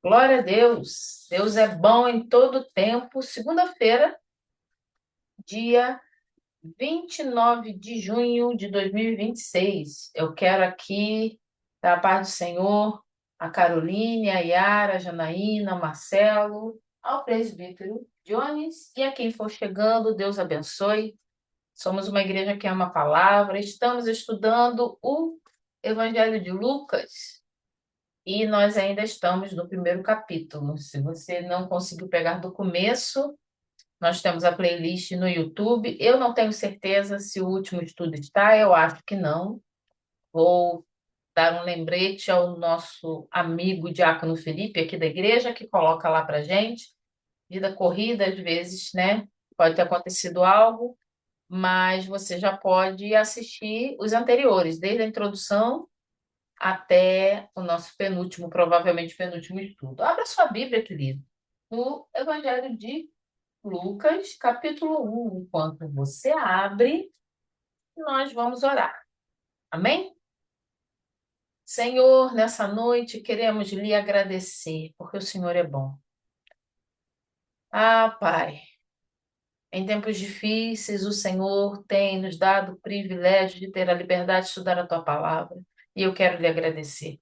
Glória a Deus. Deus é bom em todo tempo. Segunda-feira, dia 29 de junho de 2026. Eu quero aqui dar a paz do Senhor a Caroline, a Yara, a Janaína, o Marcelo, ao presbítero Jones e a quem for chegando, Deus abençoe. Somos uma igreja que ama a palavra. Estamos estudando o Evangelho de Lucas. E nós ainda estamos no primeiro capítulo. Se você não conseguiu pegar do começo, nós temos a playlist no YouTube. Eu não tenho certeza se o último estudo está, eu acho que não. Vou dar um lembrete ao nosso amigo Diácono Felipe, aqui da igreja, que coloca lá para gente. Vida corrida, às vezes, né? Pode ter acontecido algo, mas você já pode assistir os anteriores, desde a introdução até o nosso penúltimo, provavelmente penúltimo estudo. Abra sua Bíblia, querido, no Evangelho de Lucas, capítulo 1. Enquanto você abre, nós vamos orar. Amém? Senhor, nessa noite queremos lhe agradecer, porque o Senhor é bom. Ah, Pai, em tempos difíceis, o Senhor tem nos dado o privilégio de ter a liberdade de estudar a tua palavra, e eu quero lhe agradecer.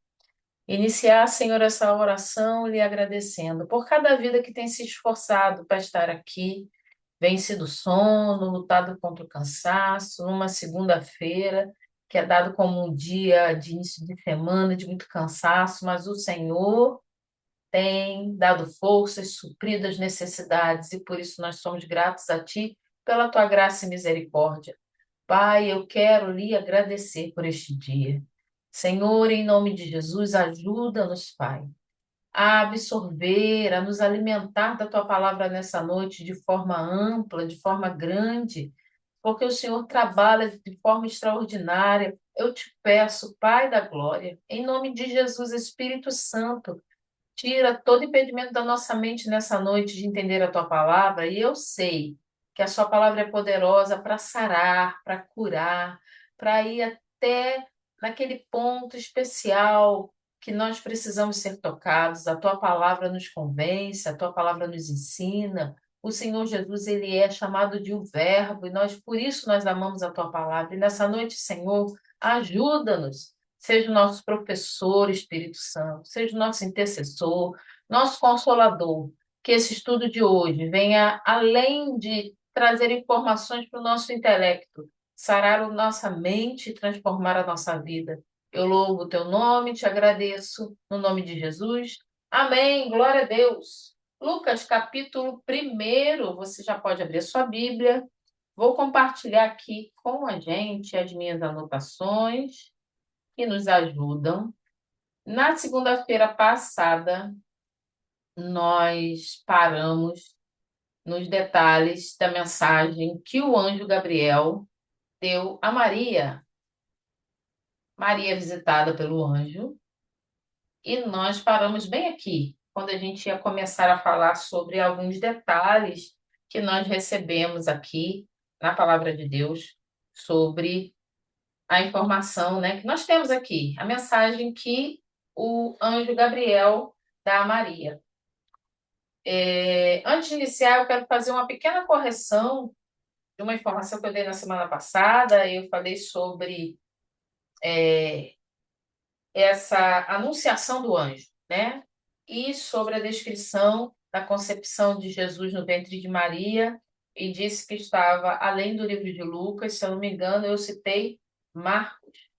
Iniciar, Senhor, essa oração lhe agradecendo por cada vida que tem se esforçado para estar aqui, vencido o sono, lutado contra o cansaço, numa segunda-feira, que é dado como um dia de início de semana de muito cansaço, mas o Senhor tem dado forças, suprido as necessidades, e por isso nós somos gratos a Ti pela Tua graça e misericórdia. Pai, eu quero lhe agradecer por este dia. Senhor, em nome de Jesus, ajuda-nos, Pai, a absorver, a nos alimentar da tua palavra nessa noite de forma ampla, de forma grande, porque o Senhor trabalha de forma extraordinária. Eu te peço, Pai da glória, em nome de Jesus, Espírito Santo, tira todo impedimento da nossa mente nessa noite de entender a tua palavra, e eu sei que a sua palavra é poderosa para sarar, para curar, para ir até naquele ponto especial que nós precisamos ser tocados. A tua palavra nos convence, a tua palavra nos ensina. O Senhor Jesus, ele é chamado de o Verbo, e nós por isso nós amamos a tua palavra. E nessa noite, Senhor, ajuda-nos. Seja o nosso professor, Espírito Santo, seja o nosso intercessor, nosso consolador. Que esse estudo de hoje venha, além de trazer informações para o nosso intelecto, sarar a nossa mente e transformar a nossa vida. Eu louvo o teu nome, te agradeço, no nome de Jesus. Amém. Glória a Deus. Lucas, capítulo 1, você já pode abrir a sua Bíblia. Vou compartilhar aqui com a gente as minhas anotações que nos ajudam. Na segunda-feira passada, nós paramos nos detalhes da mensagem que o anjo Gabriel deu a Maria. Maria é visitada pelo anjo, e nós paramos bem aqui, quando a gente ia começar a falar sobre alguns detalhes que nós recebemos aqui na palavra de Deus sobre a informação, né, que nós temos aqui, a mensagem que o anjo Gabriel dá a Maria. Antes de iniciar, eu quero fazer uma pequena correção de uma informação que eu dei na semana passada. Eu falei sobre essa anunciação do anjo, né? E sobre a descrição da concepção de Jesus no ventre de Maria, e disse que estava além do livro de Lucas. Se eu não me engano, eu citei Marcos,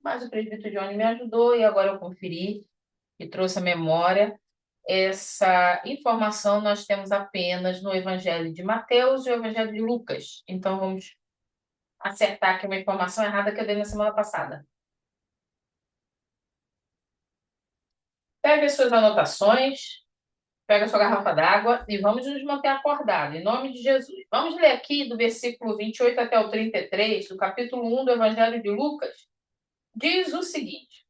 mas o presbítero Johnny me ajudou e agora eu conferi e trouxe a memória. Essa informação nós temos apenas no Evangelho de Mateus e o Evangelho de Lucas. Então, vamos acertar aqui uma informação errada que eu dei na semana passada. Pegue as suas anotações, pega a sua garrafa d'água e vamos nos manter acordados, em nome de Jesus. Vamos ler aqui do versículo 28 até o 33, do capítulo 1 do Evangelho de Lucas. Diz o seguinte: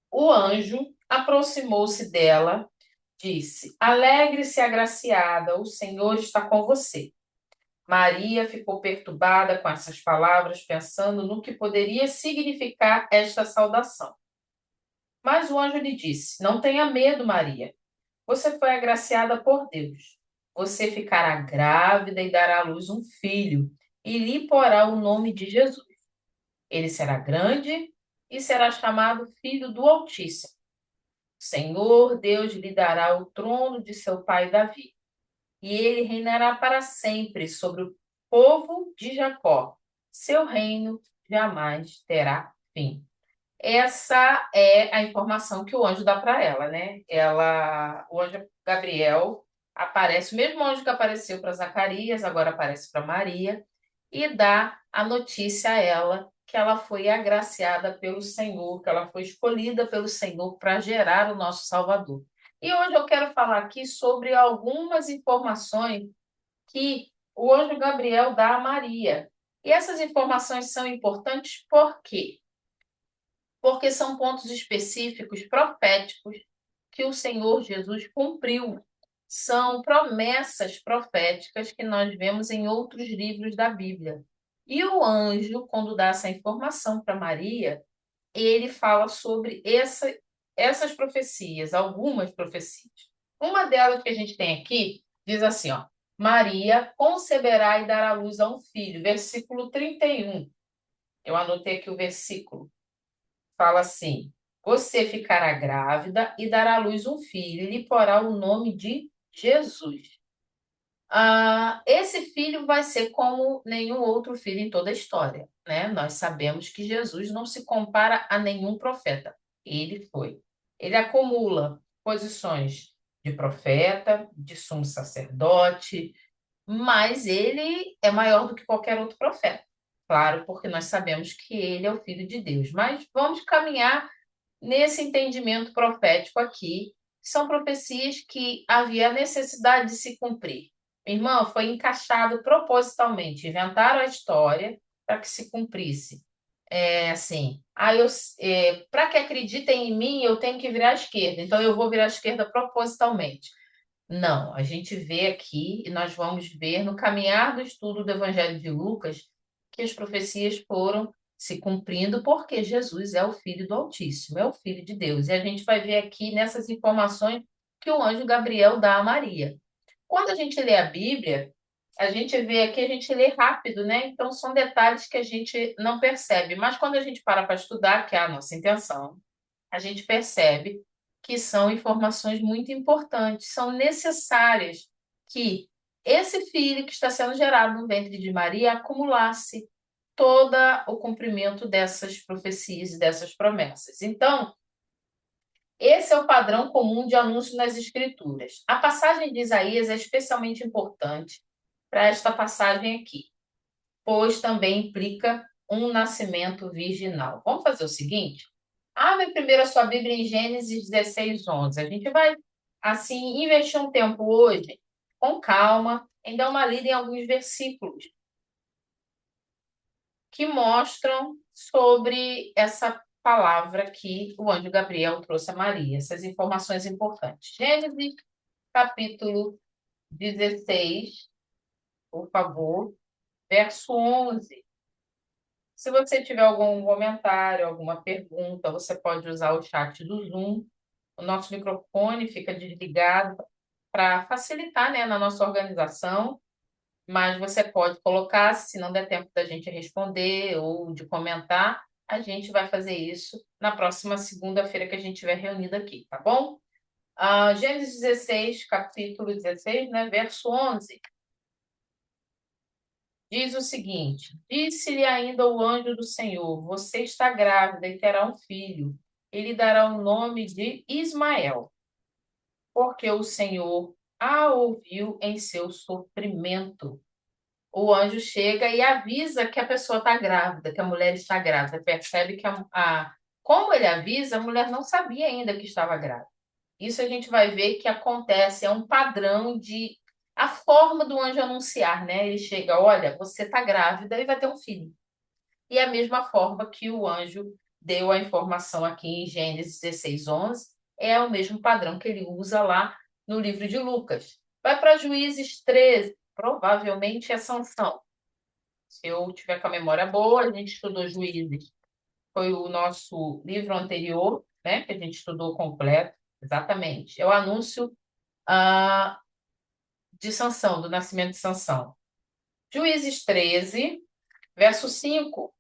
o anjo aproximou-se dela, disse: Alegre-se, agraciada, o Senhor está com você. Maria ficou perturbada com essas palavras, pensando no que poderia significar esta saudação. Mas o anjo lhe disse: Não tenha medo, Maria. Você foi agraciada por Deus. Você ficará grávida e dará à luz um filho, e lhe porá o nome de Jesus. Ele será grande e será chamado Filho do Altíssimo. O Senhor Deus lhe dará o trono de seu pai Davi, e ele reinará para sempre sobre o povo de Jacó. Seu reino jamais terá fim. Essa é a informação que o anjo dá para ela, né? O anjo Gabriel aparece, o mesmo anjo que apareceu para Zacarias, agora aparece para Maria e dá a notícia a ela que ela foi agraciada pelo Senhor, que ela foi escolhida pelo Senhor para gerar o nosso Salvador. E hoje eu quero falar aqui sobre algumas informações que o anjo Gabriel dá a Maria. E essas informações são importantes por quê? Porque são pontos específicos, proféticos, que o Senhor Jesus cumpriu. São promessas proféticas que nós vemos em outros livros da Bíblia. E o anjo, quando dá essa informação para Maria, ele fala sobre essas profecias, algumas profecias. Uma delas que a gente tem aqui diz assim, ó, Maria conceberá e dará luz a um filho, versículo 31. Eu anotei aqui o versículo. Fala assim: você ficará grávida e dará à luz um filho, e lhe porá o nome de Jesus. Esse filho vai ser como nenhum outro filho em toda a história, né? Nós sabemos que Jesus não se compara a nenhum profeta. Ele foi. Ele acumula posições de profeta, de sumo sacerdote, mas ele é maior do que qualquer outro profeta. Claro, porque nós sabemos que ele é o Filho de Deus. Mas vamos caminhar nesse entendimento profético aqui, que são profecias que havia a necessidade de se cumprir. Irmã, foi encaixado propositalmente, inventaram a história para que se cumprisse. É assim, para que acreditem em mim, eu tenho que virar à esquerda, então eu vou virar à esquerda propositalmente. Não, a gente vê aqui e nós vamos ver no caminhar do estudo do Evangelho de Lucas que as profecias foram se cumprindo porque Jesus é o Filho do Altíssimo, é o Filho de Deus. E a gente vai ver aqui nessas informações que o anjo Gabriel dá a Maria. Quando a gente lê a Bíblia, a gente vê aqui, a gente lê rápido, né? Então são detalhes que a gente não percebe. Mas quando a gente para estudar, que é a nossa intenção, a gente percebe que são informações muito importantes, são necessárias que esse filho que está sendo gerado no ventre de Maria acumulasse todo o cumprimento dessas profecias e dessas promessas. Então, esse é o padrão comum de anúncio nas Escrituras. A passagem de Isaías é especialmente importante para esta passagem aqui, pois também implica um nascimento virginal. Vamos fazer o seguinte? Abre primeiro a sua Bíblia em Gênesis 16:11. A gente vai, assim, investir um tempo hoje, com calma, em dar uma lida em alguns versículos que mostram sobre essa palavra que o anjo Gabriel trouxe a Maria, essas informações importantes. Gênesis, capítulo 16, por favor, verso 11. Se você tiver algum comentário, alguma pergunta, você pode usar o chat do Zoom. O nosso microfone fica desligado para facilitar, né, na nossa organização, mas você pode colocar, se não der tempo da gente responder ou de comentar, a gente vai fazer isso na próxima segunda-feira que a gente estiver reunido aqui, tá bom? Gênesis 16, capítulo 16, né, verso 11. Diz o seguinte: disse-lhe ainda o anjo do Senhor: você está grávida e terá um filho. Ele dará o nome de Ismael, porque o Senhor a ouviu em seu sofrimento. O anjo chega e avisa que a pessoa está grávida, que a mulher está grávida. Percebe que como ele avisa, a mulher não sabia ainda que estava grávida. Isso a gente vai ver que acontece, é um padrão de a forma do anjo anunciar, né? Ele chega, olha, você está grávida e vai ter um filho. E a mesma forma que o anjo deu a informação aqui em Gênesis 16:11, é o mesmo padrão que ele usa lá no livro de Lucas. Vai para Juízes 13, provavelmente é Sansão. Se eu tiver com a memória boa, a gente estudou Juízes. Foi o nosso livro anterior, né, que a gente estudou completo. Exatamente. É o anúncio ah, de Sansão, do nascimento de Sansão. Juízes 13, verso 5.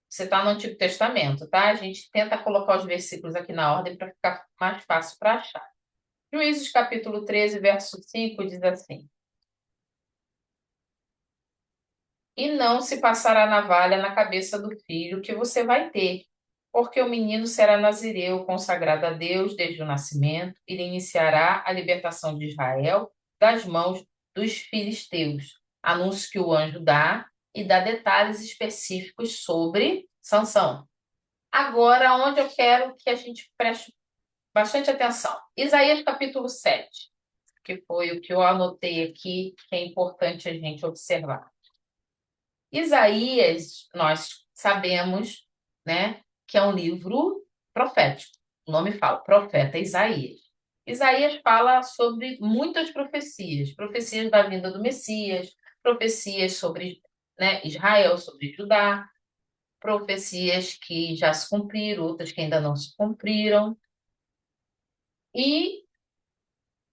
Você está no Antigo Testamento, tá? A gente tenta colocar os versículos aqui na ordem para ficar mais fácil para achar. Juízes capítulo 13, verso 5 diz assim: E não se passará navalha na cabeça do filho que você vai ter, porque o menino será nazireu, consagrado a Deus desde o nascimento, e iniciará a libertação de Israel das mãos dos filisteus. Anúncio que o anjo dá e dá detalhes específicos sobre Sansão. Agora, onde eu quero que a gente preste bastante atenção. Isaías capítulo 7, que foi o que eu anotei aqui, que é importante a gente observar. Isaías, nós sabemos, né, que é um livro profético. O nome fala, profeta Isaías. Isaías fala sobre muitas profecias, profecias da vinda do Messias, profecias sobre, né, Israel, sobre Judá, profecias que já se cumpriram, outras que ainda não se cumpriram. E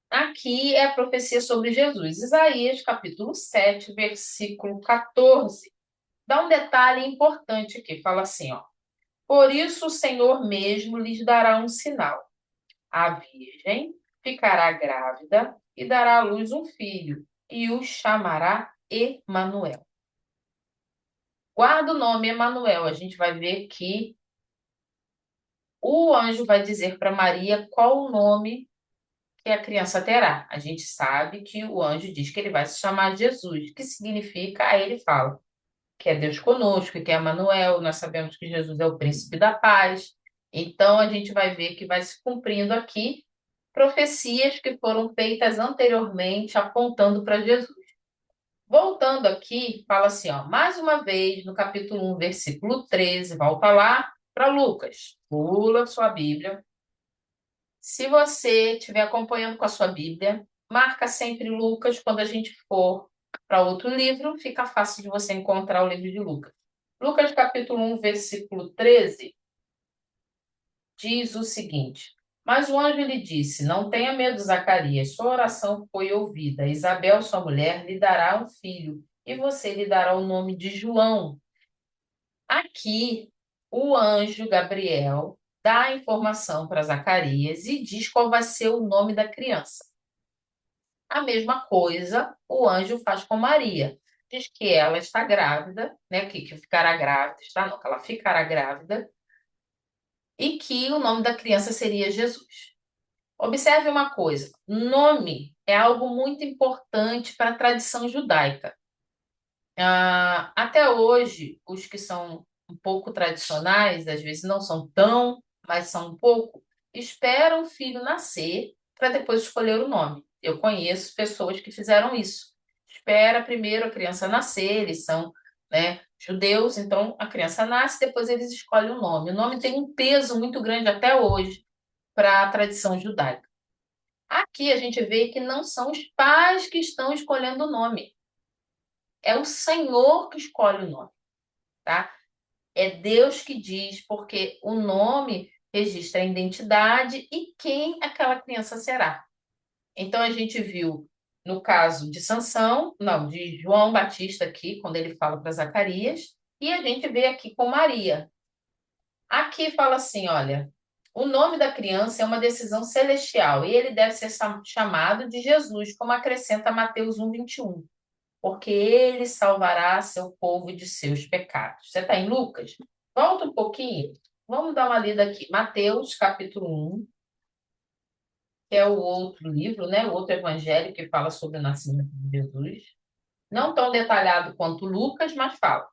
aqui é a profecia sobre Jesus. Isaías, capítulo 7, versículo 14. Dá um detalhe importante aqui, fala assim, ó. Por isso o Senhor mesmo lhes dará um sinal. A virgem ficará grávida e dará à luz um filho, e o chamará Emanuel. Guarda o nome Emanuel. A gente vai ver que o anjo vai dizer para Maria qual o nome que a criança terá. A gente sabe que o anjo diz que ele vai se chamar Jesus, que significa, aí ele fala, que é Deus conosco, que é Emanuel. Nós sabemos que Jesus é o príncipe da paz. Então a gente vai ver que vai se cumprindo aqui profecias que foram feitas anteriormente apontando para Jesus. Voltando aqui, fala assim, ó, mais uma vez no capítulo 1, versículo 13, volta lá para Lucas. Pula sua Bíblia. Se você estiver acompanhando com a sua Bíblia, marca sempre Lucas. Quando a gente for para outro livro, fica fácil de você encontrar o livro de Lucas. Lucas capítulo 1, versículo 13, diz o seguinte: Mas o anjo lhe disse: Não tenha medo, Zacarias, sua oração foi ouvida. Isabel, sua mulher, lhe dará um filho, e você lhe dará o nome de João. Aqui, o anjo Gabriel dá a informação para Zacarias e diz qual vai ser o nome da criança. A mesma coisa o anjo faz com Maria. Diz que ela está grávida, né? Que ficará grávida, está? Não, que ela ficará grávida e que o nome da criança seria Jesus. Observe uma coisa: nome é algo muito importante para a tradição judaica. Até hoje, os que são um pouco tradicionais, às vezes não são tão, mas são um pouco, esperam o filho nascer para depois escolher o nome. Eu conheço pessoas que fizeram isso. Espera primeiro a criança nascer, eles são, né, judeus, então a criança nasce, depois eles escolhem o nome. O nome tem um peso muito grande até hoje para a tradição judaica. Aqui a gente vê que não são os pais que estão escolhendo o nome, é o Senhor que escolhe o nome, tá? É Deus que diz, porque o nome registra a identidade e quem aquela criança será. Então a gente viu no caso de Sansão, não, de João Batista aqui, quando ele fala para Zacarias, e a gente vê aqui com Maria. Aqui fala assim, olha, o nome da criança é uma decisão celestial e ele deve ser chamado de Jesus, como acrescenta Mateus 1:21, porque ele salvará seu povo de seus pecados. Você está em Lucas? Volta um pouquinho. Vamos dar uma lida aqui. Mateus, capítulo 1, que é o outro livro, né? O outro evangelho que fala sobre o nascimento de Jesus. Não tão detalhado quanto Lucas, mas fala.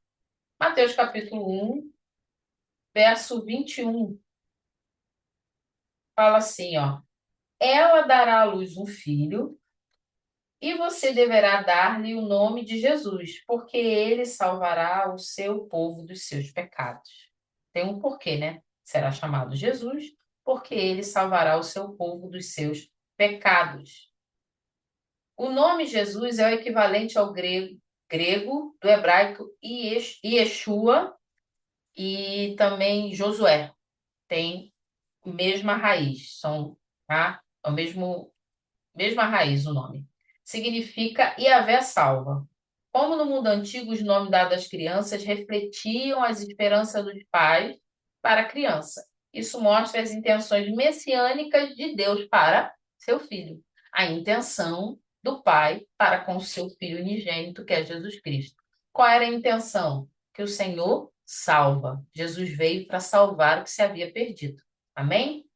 Mateus, capítulo 1, verso 21, fala assim, ó. Ela dará à luz um filho e você deverá dar-lhe o nome de Jesus, porque ele salvará o seu povo dos seus pecados. Tem um porquê, né? Será chamado Jesus, porque ele salvará o seu povo dos seus pecados. O nome Jesus é o equivalente ao grego do hebraico Yeshua e também Josué. Tem a mesma raiz, são, tá? é o mesma raiz o nome. Significa Yahvé salva. Como no mundo antigo, os nomes dados às crianças refletiam as esperanças dos pais para a criança. Isso mostra as intenções messiânicas de Deus para seu filho. A intenção do pai para com seu filho unigênito, que é Jesus Cristo. Qual era a intenção? Que o Senhor salva. Jesus veio para salvar o que se havia perdido. Amém?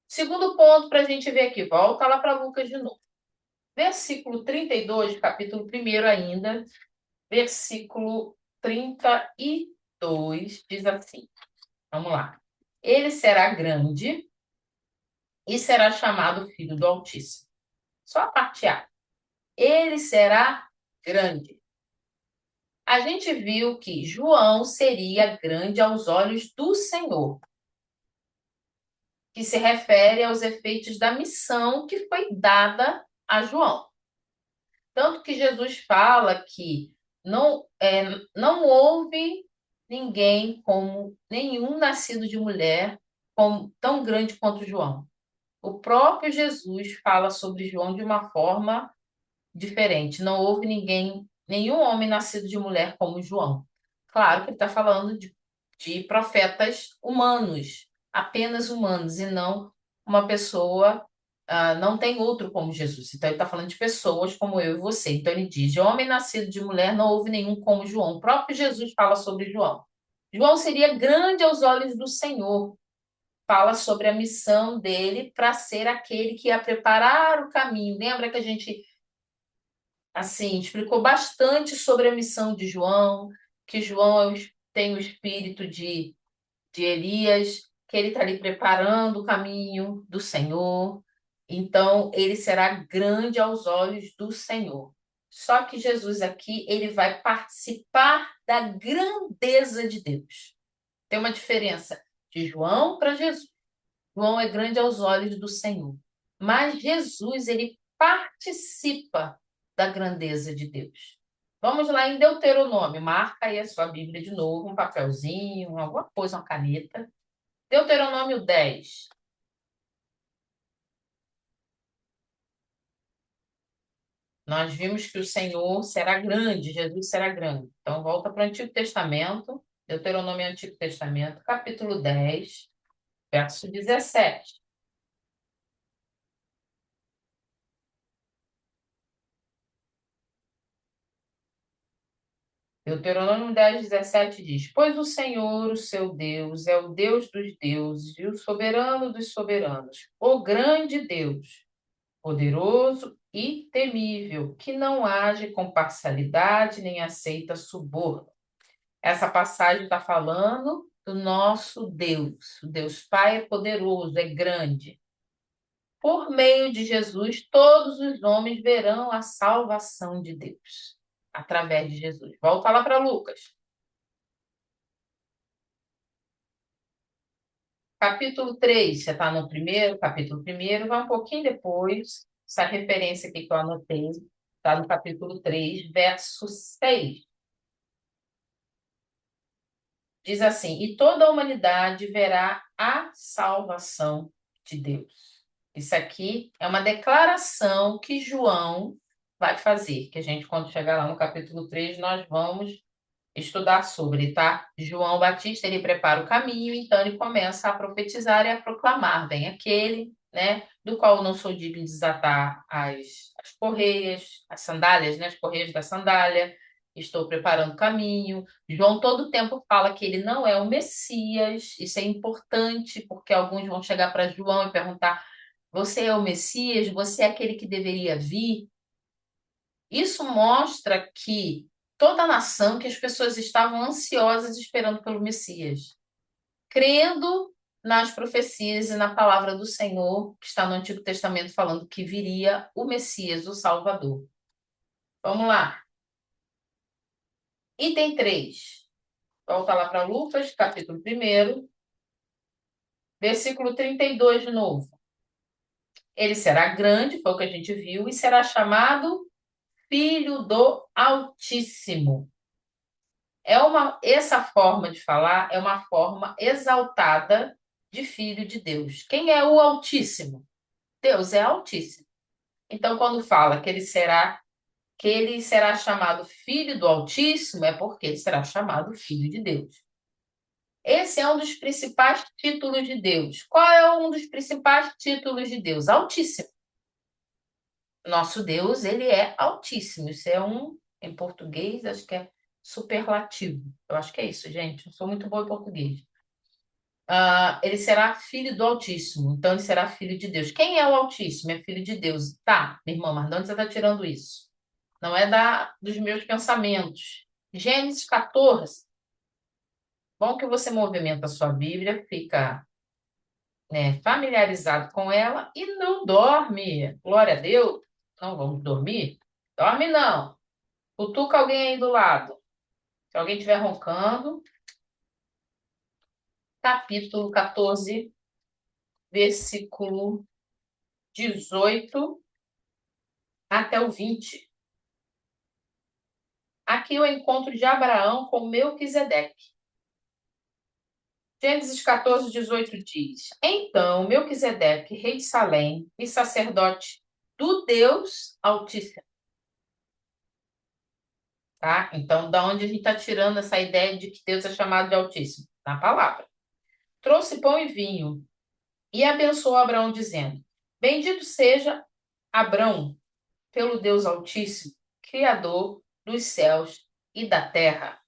Segundo ponto para a gente ver aqui, volta lá para Lucas de novo. Versículo 32, capítulo 1 ainda, versículo 32, diz assim. Vamos lá. Ele será grande e será chamado Filho do Altíssimo. Só a parte A. Ele será grande. A gente viu que João seria grande aos olhos do Senhor, que se refere aos efeitos da missão que foi dada a João. Tanto que Jesus fala que não houve ninguém como nenhum nascido de mulher como, tão grande quanto João. O próprio Jesus fala sobre João de uma forma diferente. Não houve nenhum homem nascido de mulher como João. Claro que ele está falando de profetas humanos, apenas humanos, e não uma pessoa, não tem outro como Jesus. Então ele está falando de pessoas como eu e você. Então ele diz: de homem nascido de mulher não houve nenhum como João. O próprio Jesus fala sobre João. João seria grande aos olhos do Senhor. Fala sobre a missão dele para ser aquele que ia preparar o caminho. Lembra que a gente assim, explicou bastante sobre a missão de João, que João tem o espírito de Elias, que ele está ali preparando o caminho do Senhor. Então, ele será grande aos olhos do Senhor. Só que Jesus aqui, ele vai participar da grandeza de Deus. Tem uma diferença de João para Jesus. João é grande aos olhos do Senhor. Mas Jesus, ele participa da grandeza de Deus. Vamos lá em Deuteronômio. Marca aí a sua Bíblia de novo, um papelzinho, alguma coisa, uma caneta. Deuteronômio 10. Nós vimos que o Senhor será grande, Jesus será grande. Então, volta para o Antigo Testamento, Deuteronômio Antigo Testamento, capítulo 10, verso 17. Deuteronômio 10, 17 diz: Pois o Senhor, o seu Deus, é o Deus dos deuses e o soberano dos soberanos, o grande Deus, poderoso e temível, que não age com parcialidade nem aceita suborno. Essa passagem está falando do nosso Deus. O Deus Pai é poderoso, é grande. Por meio de Jesus, todos os homens verão a salvação de Deus, através de Jesus. Volta lá para Lucas. Capítulo 3, você está no primeiro, capítulo primeiro, vai um pouquinho depois. Essa referência aqui que eu anotei está no capítulo 3, verso 6. Diz assim: E toda a humanidade verá a salvação de Deus. Isso aqui é uma declaração que João vai fazer, que a gente, quando chegar lá no capítulo 3, nós vamos estudar sobre, tá? João Batista, ele prepara o caminho, então ele começa a profetizar e a proclamar, bem aquele, né, do qual eu não sou digno de desatar as correias, as sandálias, né, as correias da sandália, estou preparando o caminho. João todo o tempo fala que ele não é o Messias, isso é importante, porque alguns vão chegar para João e perguntar: você é o Messias? Você é aquele que deveria vir? Isso mostra que toda a nação, que as pessoas estavam ansiosas esperando pelo Messias, crendo nas profecias e na palavra do Senhor, que está no Antigo Testamento falando que viria o Messias, o Salvador. Vamos lá. Item 3. Volta lá para Lucas, capítulo 1, versículo 32 de novo. Ele será grande, foi o que a gente viu, e será chamado Filho do Altíssimo. Essa forma de falar é uma forma exaltada de filho de Deus. Quem é o Altíssimo? Deus é altíssimo. Então, quando fala que ele será chamado filho do Altíssimo, é porque ele será chamado filho de Deus. Esse é um dos principais títulos de Deus. Qual é um dos principais títulos de Deus? Altíssimo. Nosso Deus, ele é altíssimo. Isso é em português, acho que é superlativo. Eu acho que é isso, gente. Eu sou muito boa em português. Ele será filho do Altíssimo, então ele será filho de Deus. Quem é o Altíssimo? É filho de Deus. Tá, minha irmã, mas de onde você está tirando isso? Não é dos meus pensamentos. Gênesis 14. Bom que você movimenta a sua Bíblia, fica, né, familiarizado com ela e não dorme. Glória a Deus. Não vamos dormir? Dorme não. Cutuca alguém aí do lado. Se alguém estiver roncando, capítulo 14, versículo 18 até o 20. Aqui o encontro de Abraão com Melquisedeque. Gênesis 14, 18 diz: Então Melquisedeque, rei de Salém e sacerdote do Deus Altíssimo. Tá? Então, da onde a gente está tirando essa ideia de que Deus é chamado de Altíssimo? Na palavra. Trouxe pão e vinho e abençoou Abraão, dizendo: Bendito seja Abrão pelo Deus Altíssimo, Criador dos céus e da terra.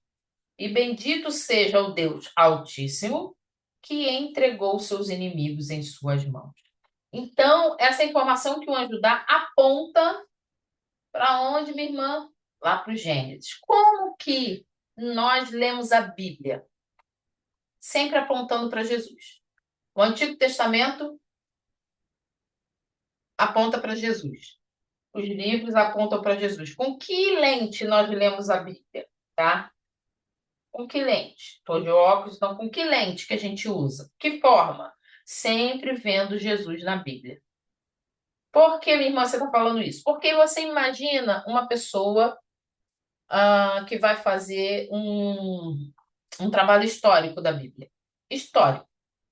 E bendito seja o Deus Altíssimo, que entregou seus inimigos em suas mãos. Então, essa informação que o anjo dá aponta para onde, minha irmã? Lá para o Gênesis. Como que nós lemos a Bíblia? Sempre apontando para Jesus. O Antigo Testamento aponta para Jesus. Os livros apontam para Jesus. Com que lente nós lemos a Bíblia? Tá? Com que lente? Estou de óculos, então com que lente que a gente usa? Que forma? Sempre vendo Jesus na Bíblia. Por que, minha irmã, você está falando isso? Porque você imagina uma pessoa que vai fazer um trabalho histórico da Bíblia. Histórico,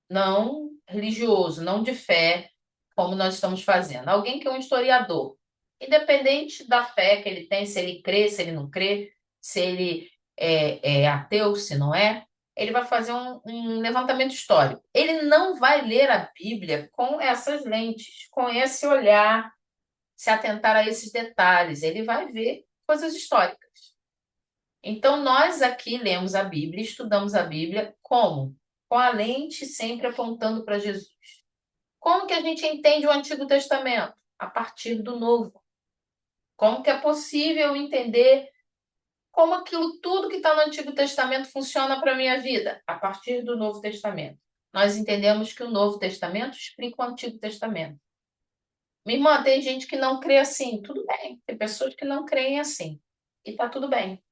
não religioso, não de fé, como nós estamos fazendo. Alguém que é um historiador. Independente da fé que ele tem, se ele crê, se ele não crê, se ele é ateu, se não é, ele vai fazer um levantamento histórico. Ele não vai ler a Bíblia com essas lentes, com esse olhar, se atentar a esses detalhes. Ele vai ver coisas históricas. Então, nós aqui lemos a Bíblia, estudamos a Bíblia como? Com a lente sempre apontando para Jesus. Como que a gente entende o Antigo Testamento? A partir do Novo. Como que é possível entender como aquilo tudo que está no Antigo Testamento funciona para a minha vida? A partir do Novo Testamento. Nós entendemos que o Novo Testamento explica o Antigo Testamento. Minha irmã, tem gente que não crê assim. Tudo bem. Tem pessoas que não creem assim. E está tudo bem.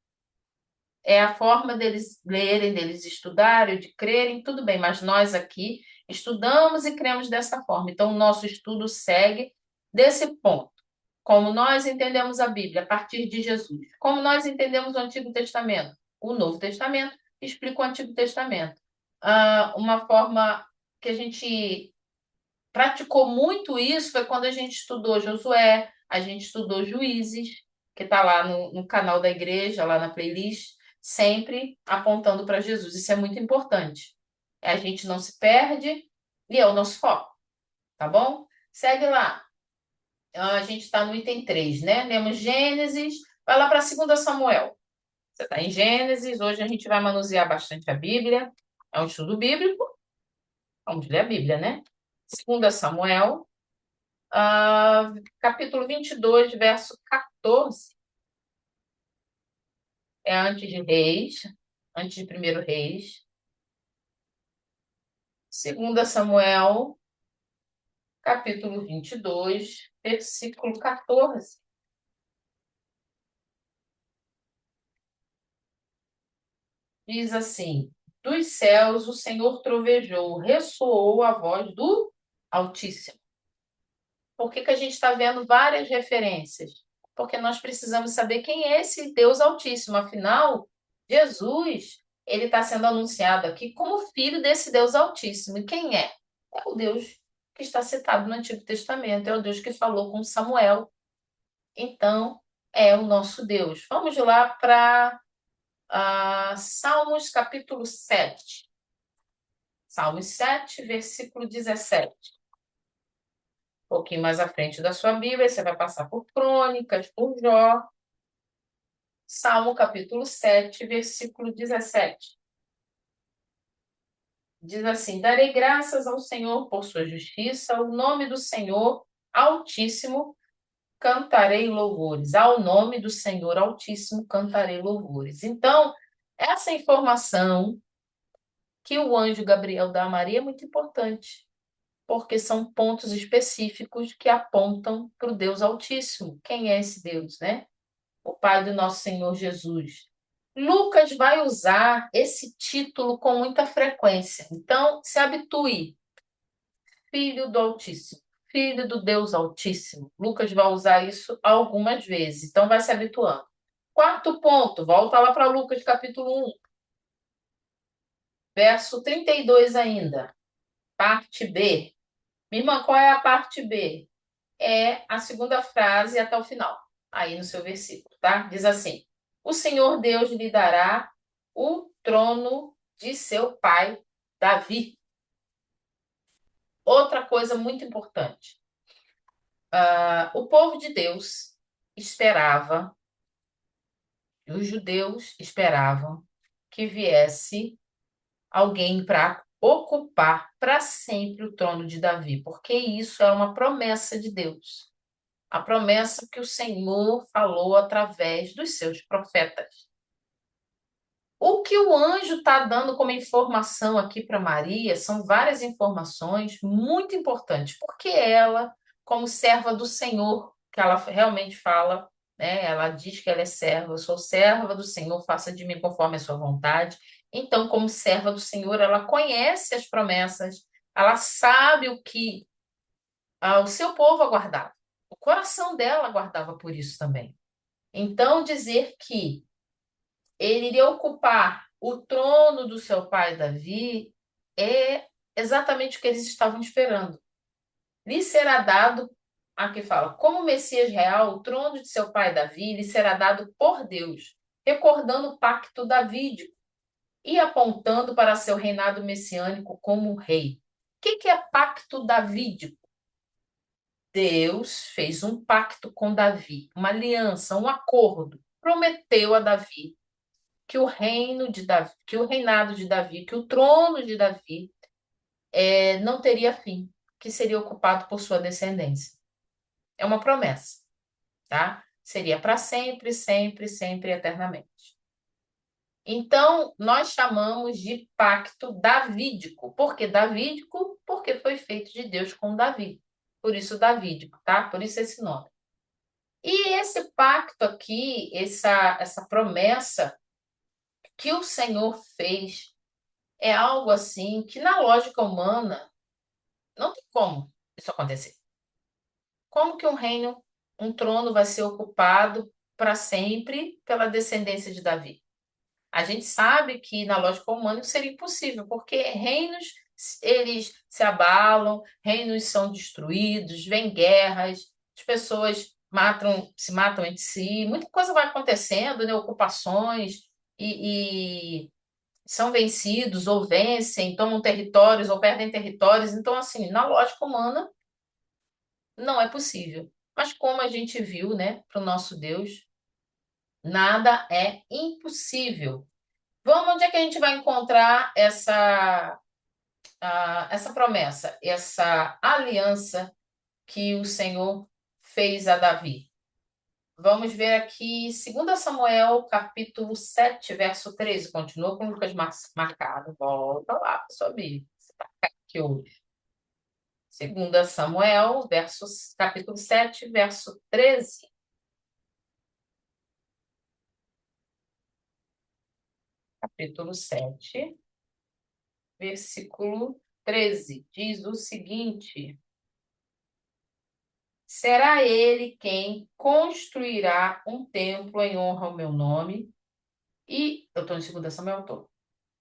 É a forma deles lerem, deles estudarem, de crerem, tudo bem, mas nós aqui estudamos e cremos dessa forma. Então, o nosso estudo segue desse ponto. Como nós entendemos a Bíblia a partir de Jesus. Como nós entendemos o Antigo Testamento. O Novo Testamento explica o Antigo Testamento. Uma forma que a gente praticou muito isso foi quando a gente estudou Josué, a gente estudou Juízes, que está lá no canal da igreja, lá na playlist, sempre apontando para Jesus. Isso é muito importante. A gente não se perde e é o nosso foco, tá bom? Segue lá. A gente está no item 3, né? Lemos Gênesis, vai lá para 2 Samuel. Você está em Gênesis, hoje a gente vai manusear bastante a Bíblia. É um estudo bíblico, vamos ler a Bíblia, né? 2 Samuel, capítulo 22, verso 14. É antes de Reis, antes de primeiro Reis. 2 Samuel, capítulo 22, versículo 14. Diz assim: Dos céus o Senhor trovejou, ressoou a voz do Altíssimo. Por que a gente está vendo várias referências? Porque nós precisamos saber quem é esse Deus Altíssimo. Afinal, Jesus, ele está sendo anunciado aqui como filho desse Deus Altíssimo. E quem é? É o Deus. que está citado no Antigo Testamento. É o Deus que falou com Samuel. Então, é o nosso Deus. Vamos lá para Salmos capítulo 7. Salmos 7, versículo 17. Um pouquinho mais à frente da sua Bíblia, você vai passar por Crônicas, por Jó. Salmo capítulo 7, versículo 17. Diz assim: Darei graças ao Senhor por sua justiça, o nome do Senhor Altíssimo cantarei louvores. Ao nome do Senhor Altíssimo cantarei louvores. Então, essa informação que o anjo Gabriel dá a Maria é muito importante, porque são pontos específicos que apontam para o Deus Altíssimo. Quem é esse Deus, né? O Pai do nosso Senhor Jesus. Lucas vai usar esse título com muita frequência. Então, se habitue, Filho do Altíssimo, Filho do Deus Altíssimo. Lucas vai usar isso algumas vezes, então vai se habituando. Quarto ponto, volta lá para Lucas capítulo 1, verso 32 ainda, parte B. Minha irmã, qual é a parte B? É a segunda frase até o final, aí no seu versículo, tá? Diz assim: O Senhor Deus lhe dará o trono de seu pai Davi. Outra coisa muito importante. O povo de Deus esperava, os judeus esperavam que viesse alguém para ocupar para sempre o trono de Davi, porque isso é uma promessa de Deus. A promessa que o Senhor falou através dos seus profetas. O que o anjo está dando como informação aqui para Maria são várias informações muito importantes, porque ela, como serva do Senhor, que ela realmente fala, né? Ela diz que ela é serva, eu sou serva do Senhor, faça de mim conforme a sua vontade. Então, como serva do Senhor, ela conhece as promessas, ela sabe o que o seu povo aguardava. O coração dela aguardava por isso também. Então, dizer que ele iria ocupar o trono do seu pai Davi é exatamente o que eles estavam esperando. Lhe será dado, aqui fala, como Messias real, o trono de seu pai Davi lhe será dado por Deus, recordando o pacto davídico e apontando para seu reinado messiânico como rei. O que é pacto davídico? Deus fez um pacto com Davi, uma aliança, um acordo, prometeu a Davi que o reino de Davi, que o reinado de Davi, que o trono de Davi não teria fim, que seria ocupado por sua descendência. É uma promessa, tá? Seria para sempre, sempre, sempre, eternamente. Então, nós chamamos de pacto davídico. Por que davídico? Porque foi feito de Deus com Davi. Por isso davídico, tá? Por isso esse nome. E esse pacto aqui, essa promessa que o Senhor fez é algo assim que na lógica humana não tem como isso acontecer. Como que um reino, um trono vai ser ocupado para sempre pela descendência de Davi? A gente sabe que na lógica humana isso seria impossível, porque reinos eles se abalam, reinos são destruídos, vem guerras, as pessoas se matam entre si, muita coisa vai acontecendo, né? Ocupações e são vencidos ou vencem, tomam territórios ou perdem territórios. Então, assim, na lógica humana, não é possível. Mas como a gente viu, né, para o nosso Deus, nada é impossível. Vamos, onde é que a gente vai encontrar essa promessa, essa aliança que o Senhor fez a Davi? Vamos ver aqui, 2 Samuel, capítulo 7, verso 13. Continua com Lucas marcado. Volta lá para sua Bíblia. Você está aqui hoje. 2 Samuel, capítulo 7, verso 13. Capítulo 7, versículo 13. Diz o seguinte: Será ele quem construirá um templo em honra ao meu nome. E eu estou em 2 Samuel, tô.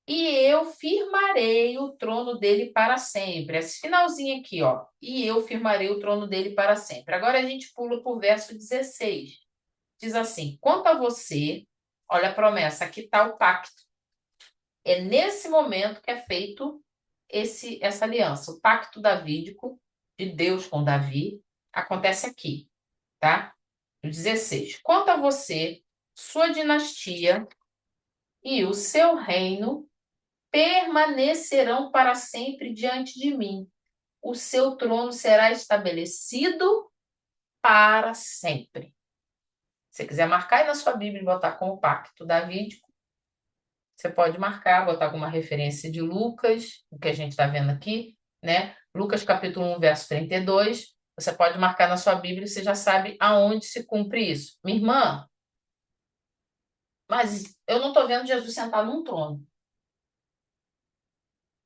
E eu firmarei o trono dele para sempre. Esse finalzinho aqui, ó. E eu firmarei o trono dele para sempre. Agora a gente pula para o verso 16. Diz assim: quanto a você, olha a promessa, aqui está o pacto. É nesse momento que é feito essa aliança. O pacto davídico de Deus com Davi acontece aqui, tá? O 16. Quanto a você, sua dinastia e o seu reino permanecerão para sempre diante de mim. O seu trono será estabelecido para sempre. Se você quiser marcar aí na sua Bíblia e botar como pacto davídico, você pode marcar, botar alguma referência de Lucas, o que a gente está vendo aqui, né? Lucas capítulo 1, verso 32. Você pode marcar na sua Bíblia e você já sabe aonde se cumpre isso. Minha irmã, mas eu não estou vendo Jesus sentado num trono.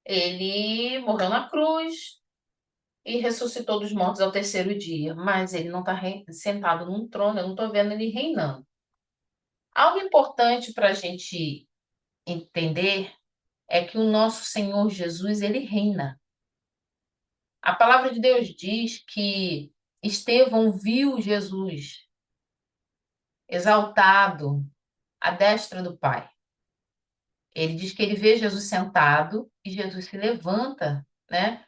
Ele morreu na cruz e ressuscitou dos mortos ao terceiro dia, mas ele não está sentado num trono, eu não estou vendo ele reinando. Algo importante para a gente entender é que o nosso Senhor Jesus, ele reina. A palavra de Deus diz que Estevão viu Jesus exaltado à destra do Pai. Ele diz que ele vê Jesus sentado e Jesus se levanta, né?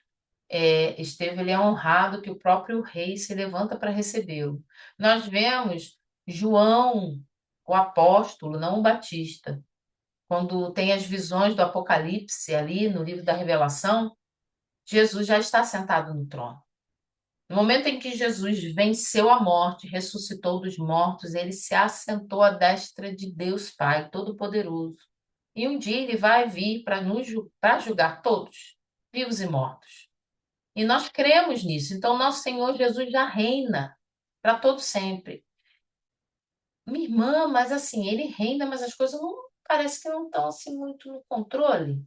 Estevão ele é honrado que o próprio rei se levanta para recebê-lo. Nós vemos João, o apóstolo, não o Batista, quando tem as visões do Apocalipse ali no livro da Revelação, Jesus já está sentado no trono. No momento em que Jesus venceu a morte, ressuscitou dos mortos, ele se assentou à destra de Deus Pai Todo-Poderoso. E um dia ele vai vir para julgar todos, vivos e mortos. E nós cremos nisso. Então, nosso Senhor Jesus já reina para todo sempre. Minha irmã, mas assim, ele reina, mas as coisas não parece que não estão assim muito no controle.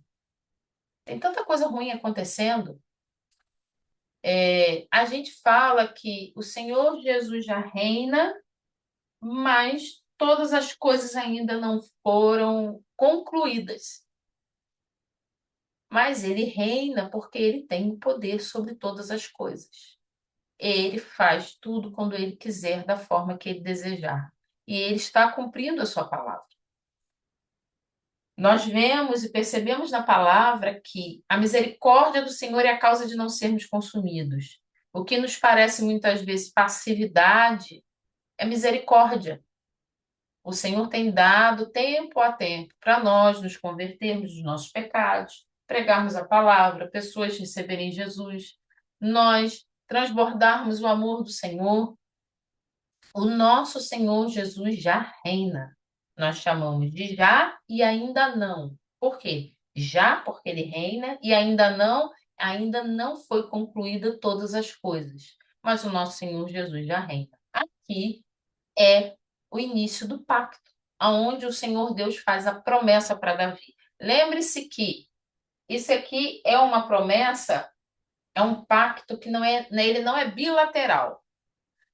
Tem tanta coisa ruim acontecendo. A gente fala que o Senhor Jesus já reina, mas todas as coisas ainda não foram concluídas. Mas ele reina porque ele tem o poder sobre todas as coisas. Ele faz tudo quando ele quiser, da forma que ele desejar. E ele está cumprindo a sua palavra. Nós vemos e percebemos na palavra que a misericórdia do Senhor é a causa de não sermos consumidos. O que nos parece muitas vezes passividade é misericórdia. O Senhor tem dado tempo a tempo para nós nos convertermos dos nossos pecados, pregarmos a palavra, pessoas receberem Jesus, nós transbordarmos o amor do Senhor. O nosso Senhor Jesus já reina. Nós chamamos de já e ainda não. Por quê? Já porque ele reina e ainda não foi concluída todas as coisas. Mas o nosso Senhor Jesus já reina. Aqui é o início do pacto, aonde o Senhor Deus faz a promessa para Davi. Lembre-se que isso aqui é uma promessa, é um pacto que ele não é bilateral.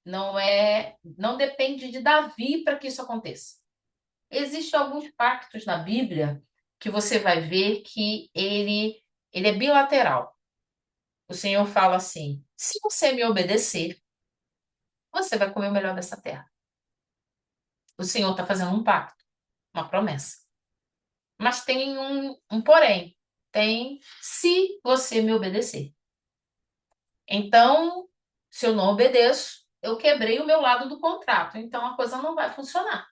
Não depende de Davi para que isso aconteça. Existem alguns pactos na Bíblia que você vai ver que ele é bilateral. O Senhor fala assim: se você me obedecer, você vai comer o melhor dessa terra. O Senhor está fazendo um pacto, uma promessa. Mas tem um porém. Tem se você me obedecer. Então, se eu não obedeço, eu quebrei o meu lado do contrato. Então a coisa não vai funcionar.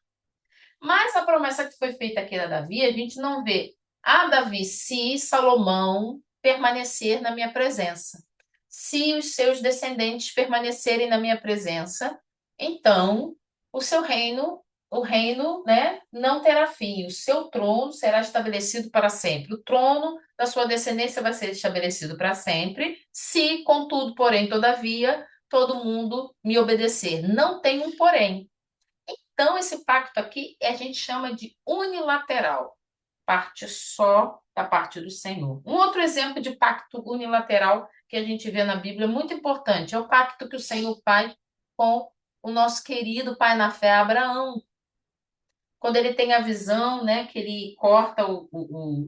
Mas a promessa que foi feita aqui a Davi, a gente não vê. Ah, Davi, se Salomão permanecer na minha presença, se os seus descendentes permanecerem na minha presença, então o seu reino, o reino, né, não terá fim. O seu trono será estabelecido para sempre. O trono da sua descendência vai ser estabelecido para sempre, se, contudo, porém, todavia, todo mundo me obedecer. Não tem um porém. Então, esse pacto aqui a gente chama de unilateral, parte só da parte do Senhor. Um outro exemplo de pacto unilateral que a gente vê na Bíblia, muito importante, é o pacto que o Senhor faz com o nosso querido pai na fé, Abraão. Quando ele tem a visão, né, que ele corta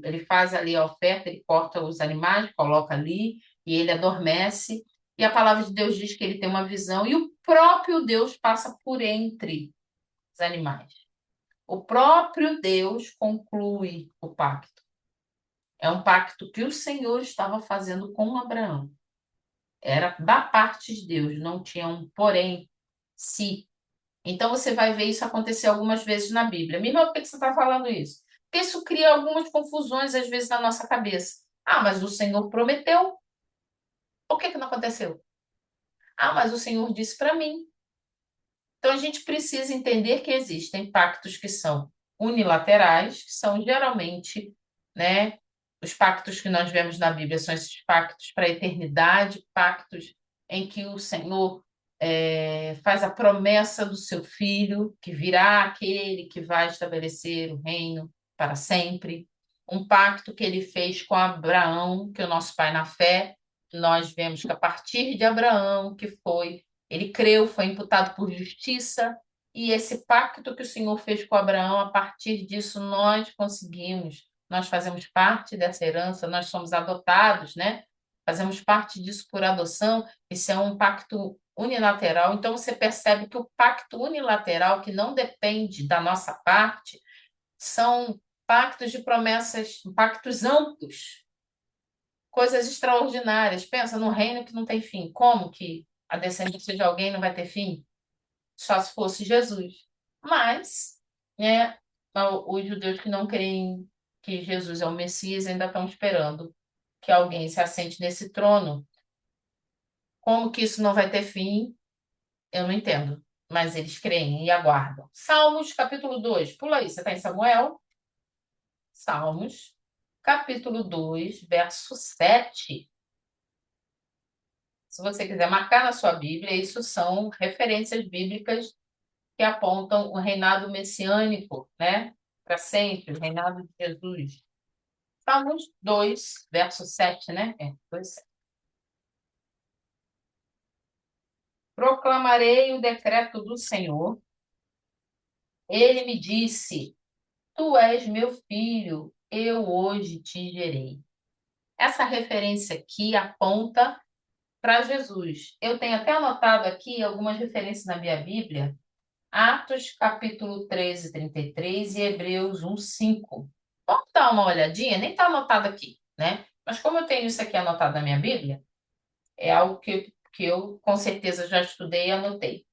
ele faz ali a oferta, ele corta os animais, coloca ali e ele adormece. E a palavra de Deus diz que ele tem uma visão e o próprio Deus passa por entre os animais. O próprio Deus conclui o pacto. É um pacto que o Senhor estava fazendo com Abraão. Era da parte de Deus, não tinha um porém, se. Então você vai ver isso acontecer algumas vezes na Bíblia. Mirra, por que você está falando isso? Porque isso cria algumas confusões às vezes na nossa cabeça. Ah, mas o Senhor prometeu. Por que não aconteceu? Ah, mas o Senhor disse para mim. Então a gente precisa entender que existem pactos que são unilaterais, que são geralmente, né, os pactos que nós vemos na Bíblia são esses pactos para a eternidade, pactos em que o Senhor faz a promessa do seu filho, que virá aquele que vai estabelecer o reino para sempre. Um pacto que ele fez com Abraão, que é o nosso pai na fé. Nós vemos que a partir de Abraão, que foi, ele creu, foi imputado por justiça, e esse pacto que o Senhor fez com Abraão, a partir disso nós conseguimos, nós fazemos parte dessa herança, nós somos adotados, né? Fazemos parte disso por adoção. Esse é um pacto unilateral. Então você percebe que o pacto unilateral, que não depende da nossa parte, são pactos de promessas, pactos amplos, coisas extraordinárias. Pensa no reino que não tem fim. Como que a descendência de alguém não vai ter fim? Só se fosse Jesus. Mas, né, os judeus que não creem que Jesus é o Messias ainda estão esperando que alguém se assente nesse trono. Como que isso não vai ter fim? Eu não entendo. Mas eles creem e aguardam. Salmos, capítulo 2. Pula aí, você está em Samuel? Salmos, capítulo 2, verso 7. Se você quiser marcar na sua Bíblia, isso são referências bíblicas que apontam o reinado messiânico, né? Para sempre, o reinado de Jesus. Salmos 2, verso 7, né? 2. Proclamarei o decreto do Senhor. Ele me disse: Tu és meu filho, eu hoje te gerei. Essa referência aqui aponta para Jesus. Eu tenho até anotado aqui algumas referências na minha Bíblia. Atos, capítulo 13, 33 e Hebreus 1, 5. Vamos dar uma olhadinha? Nem está anotado aqui, né? Mas como eu tenho isso aqui anotado na minha Bíblia, é algo que eu com certeza já estudei e anotei.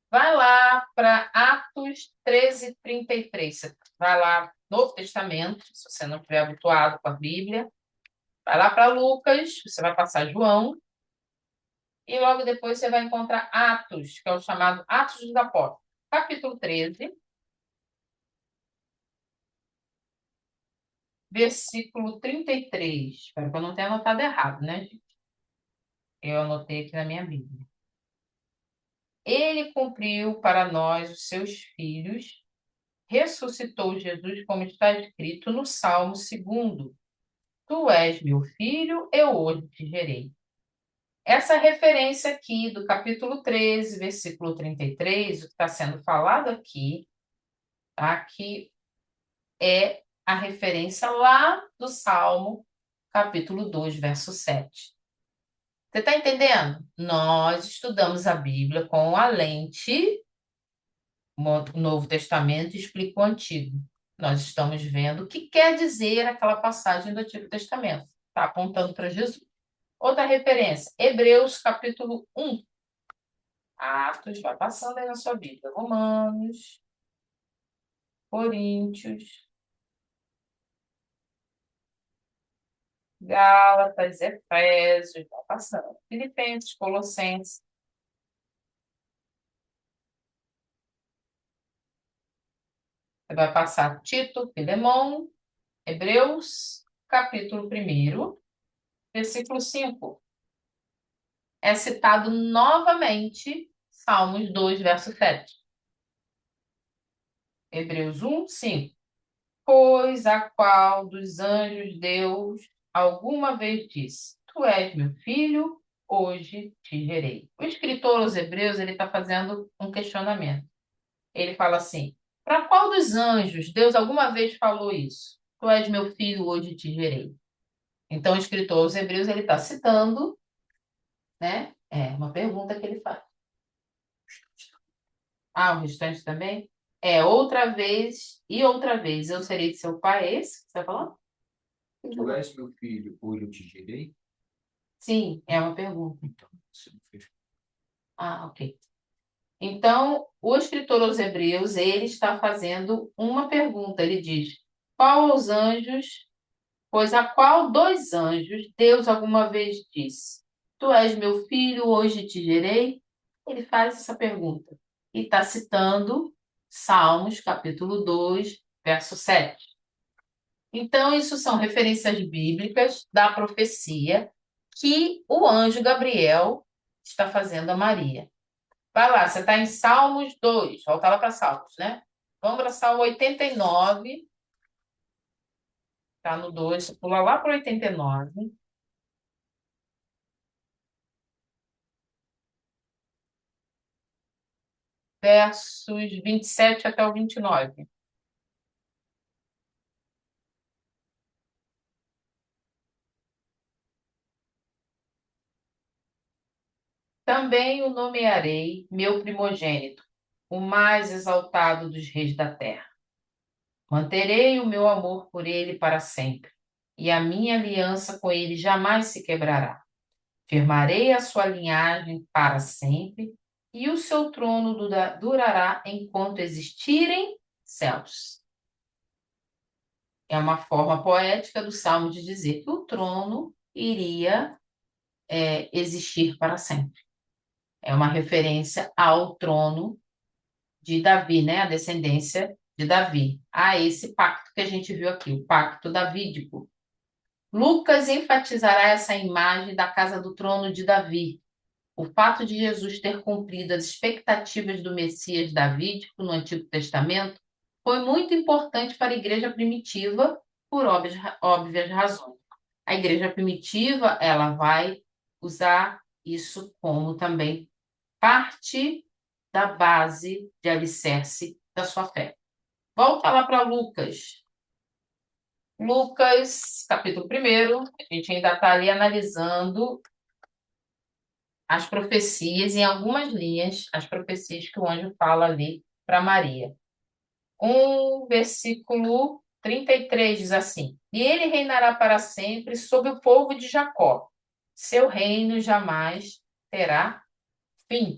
Vai lá para Atos 13, 33. Você vai lá, Novo Testamento, se você não estiver habituado com a Bíblia. Vai lá para Lucas, você vai passar João, e logo depois você vai encontrar Atos, que é o chamado Atos dos Apóstolos. Capítulo 13, versículo 33. Espero que eu não tenha anotado errado, né, gente? Eu anotei aqui na minha Bíblia. Ele cumpriu para nós os seus filhos, ressuscitou Jesus, como está escrito no Salmo 2. Tu és meu filho, eu hoje te gerei. Essa referência aqui do capítulo 13, versículo 33, o que está sendo falado aqui, tá? Que é a referência lá do Salmo, capítulo 2, verso 7. Você está entendendo? Nós estudamos a Bíblia com a lente, o Novo Testamento explica o Antigo. Nós estamos vendo o que quer dizer aquela passagem do Antigo Testamento. Está apontando para Jesus. Outra referência, Hebreus capítulo 1. Atos, vai passando aí na sua Bíblia. Romanos, Coríntios, Gálatas, Efésios, vai passando. Filipenses, Colossenses. Você vai passar Tito, Filemão, Hebreus, capítulo 1, versículo 5. É citado novamente Salmos 2, verso 7. Hebreus 1, 5. Pois a qual dos anjos Deus alguma vez disse: Tu és meu filho, hoje te gerei. O escritor aos Hebreus ele está fazendo um questionamento. Ele fala assim: Para qual dos anjos Deus alguma vez falou isso? Tu és meu filho, hoje te gerei. Então, o escritor aos Hebreus, ele está citando, né? É uma pergunta que ele faz. Ah, o restante também? É, outra vez eu serei seu pai, é esse que você está falando? Tu és meu filho, hoje eu te gerei? Sim, é uma pergunta. Então, você não fez. Ah, ok. Então, o escritor aos Hebreus, ele está fazendo uma pergunta. Ele diz: qual aos anjos, pois a qual dos anjos Deus alguma vez disse: Tu és meu filho, hoje te gerei? Ele faz essa pergunta. E está citando Salmos, capítulo 2, verso 7. Então, isso são referências bíblicas da profecia que o anjo Gabriel está fazendo a Maria. Vai lá, você está em Salmos 2. Volta lá para Salmos, né? Vamos para Salmo 89. Está no 2. Você pula lá para 89. Versos 27 até o 29. Também o nomearei meu primogênito, o mais exaltado dos reis da terra. Manterei o meu amor por ele para sempre, e a minha aliança com ele jamais se quebrará. Firmarei a sua linhagem para sempre, e o seu trono durará enquanto existirem céus. É uma forma poética do Salmo de dizer que o trono iria existir para sempre. É uma referência ao trono de Davi, né? A descendência de Davi. A esse pacto que a gente viu aqui, o pacto davídico. Lucas enfatizará essa imagem da casa do trono de Davi. O fato de Jesus ter cumprido as expectativas do Messias davídico no Antigo Testamento foi muito importante para a igreja primitiva por óbvias razões. A igreja primitiva, ela vai usar isso como também parte da base de alicerce da sua fé. Volta lá para Lucas. Lucas, capítulo 1, a gente ainda está ali analisando as profecias, em algumas linhas, as profecias que o anjo fala ali para Maria. Versículo 33 diz assim: E ele reinará para sempre sobre o povo de Jacó. Seu reino jamais terá fim.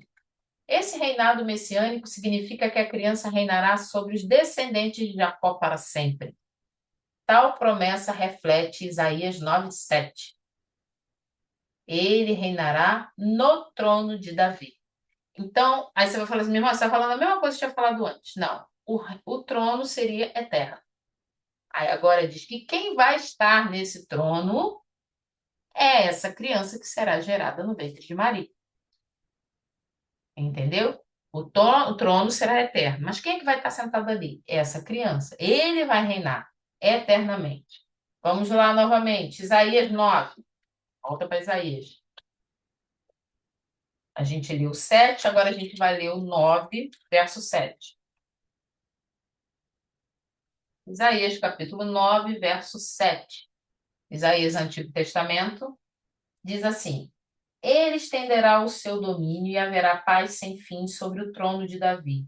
Esse reinado messiânico significa que a criança reinará sobre os descendentes de Jacó para sempre. Tal promessa reflete Isaías 9:7. Ele reinará no trono de Davi. Então, aí você vai falar assim, meu irmão, você está falando a mesma coisa que eu tinha falado antes. Não, o trono seria eterno. Aí agora diz que quem vai estar nesse trono é essa criança que será gerada no ventre de Maria. Entendeu? O trono será eterno. Mas quem é que vai estar sentado ali? Essa criança. Ele vai reinar eternamente. Vamos lá novamente. Isaías 9. Volta para Isaías. A gente leu o 7, agora a gente vai ler o 9, verso 7. Isaías capítulo 9, verso 7. Isaías, Antigo Testamento, diz assim: Ele estenderá o seu domínio e haverá paz sem fim sobre o trono de Davi,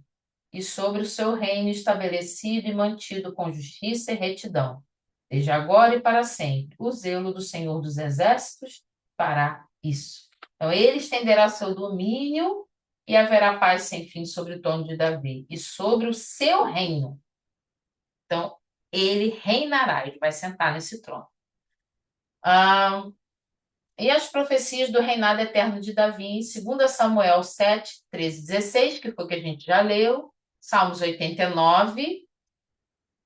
e sobre o seu reino estabelecido e mantido com justiça e retidão, desde agora e para sempre. O zelo do Senhor dos Exércitos fará isso. Então, ele estenderá seu domínio e haverá paz sem fim sobre o trono de Davi e sobre o seu reino. Então, ele reinará, ele vai sentar nesse trono. Ah, e as profecias do reinado eterno de Davi em 2 Samuel 7, 13, 16, que foi o que a gente já leu, Salmos 89,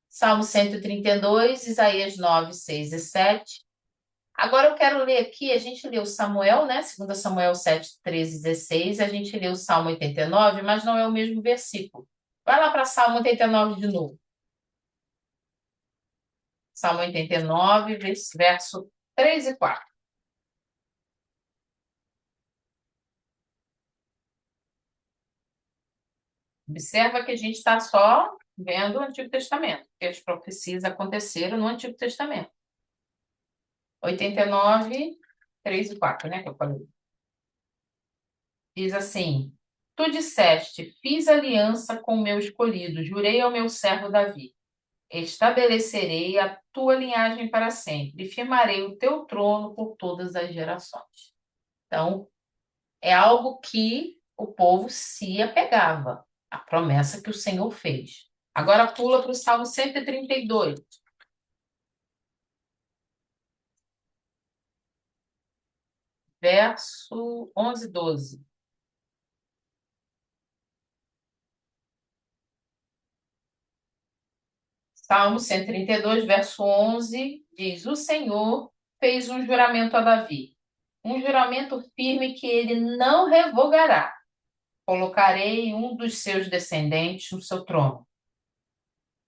Salmo 132, Isaías 9, 6 e 7. Agora eu quero ler aqui, a gente leu Samuel, né? 2 Samuel 7, 13 e 16, a gente leu o Salmo 89, mas não é o mesmo versículo. Vai lá para Salmo 89 de novo. Salmo 89, verso 3 e 4. Observa que a gente está só vendo o Antigo Testamento, porque as profecias aconteceram no Antigo Testamento. 89, 3 e 4, né, que eu falei. Diz assim: Tu disseste, fiz aliança com o meu escolhido, jurei ao meu servo Davi. Estabelecerei a tua linhagem para sempre e firmarei o teu trono por todas as gerações. Então, é algo que o povo se apegava, a promessa que o Senhor fez. Agora pula para o Salmo 132, verso 11 e 12. Salmo 132, verso 11, diz: O Senhor fez um juramento a Davi, um juramento firme que ele não revogará. Colocarei um dos seus descendentes no seu trono.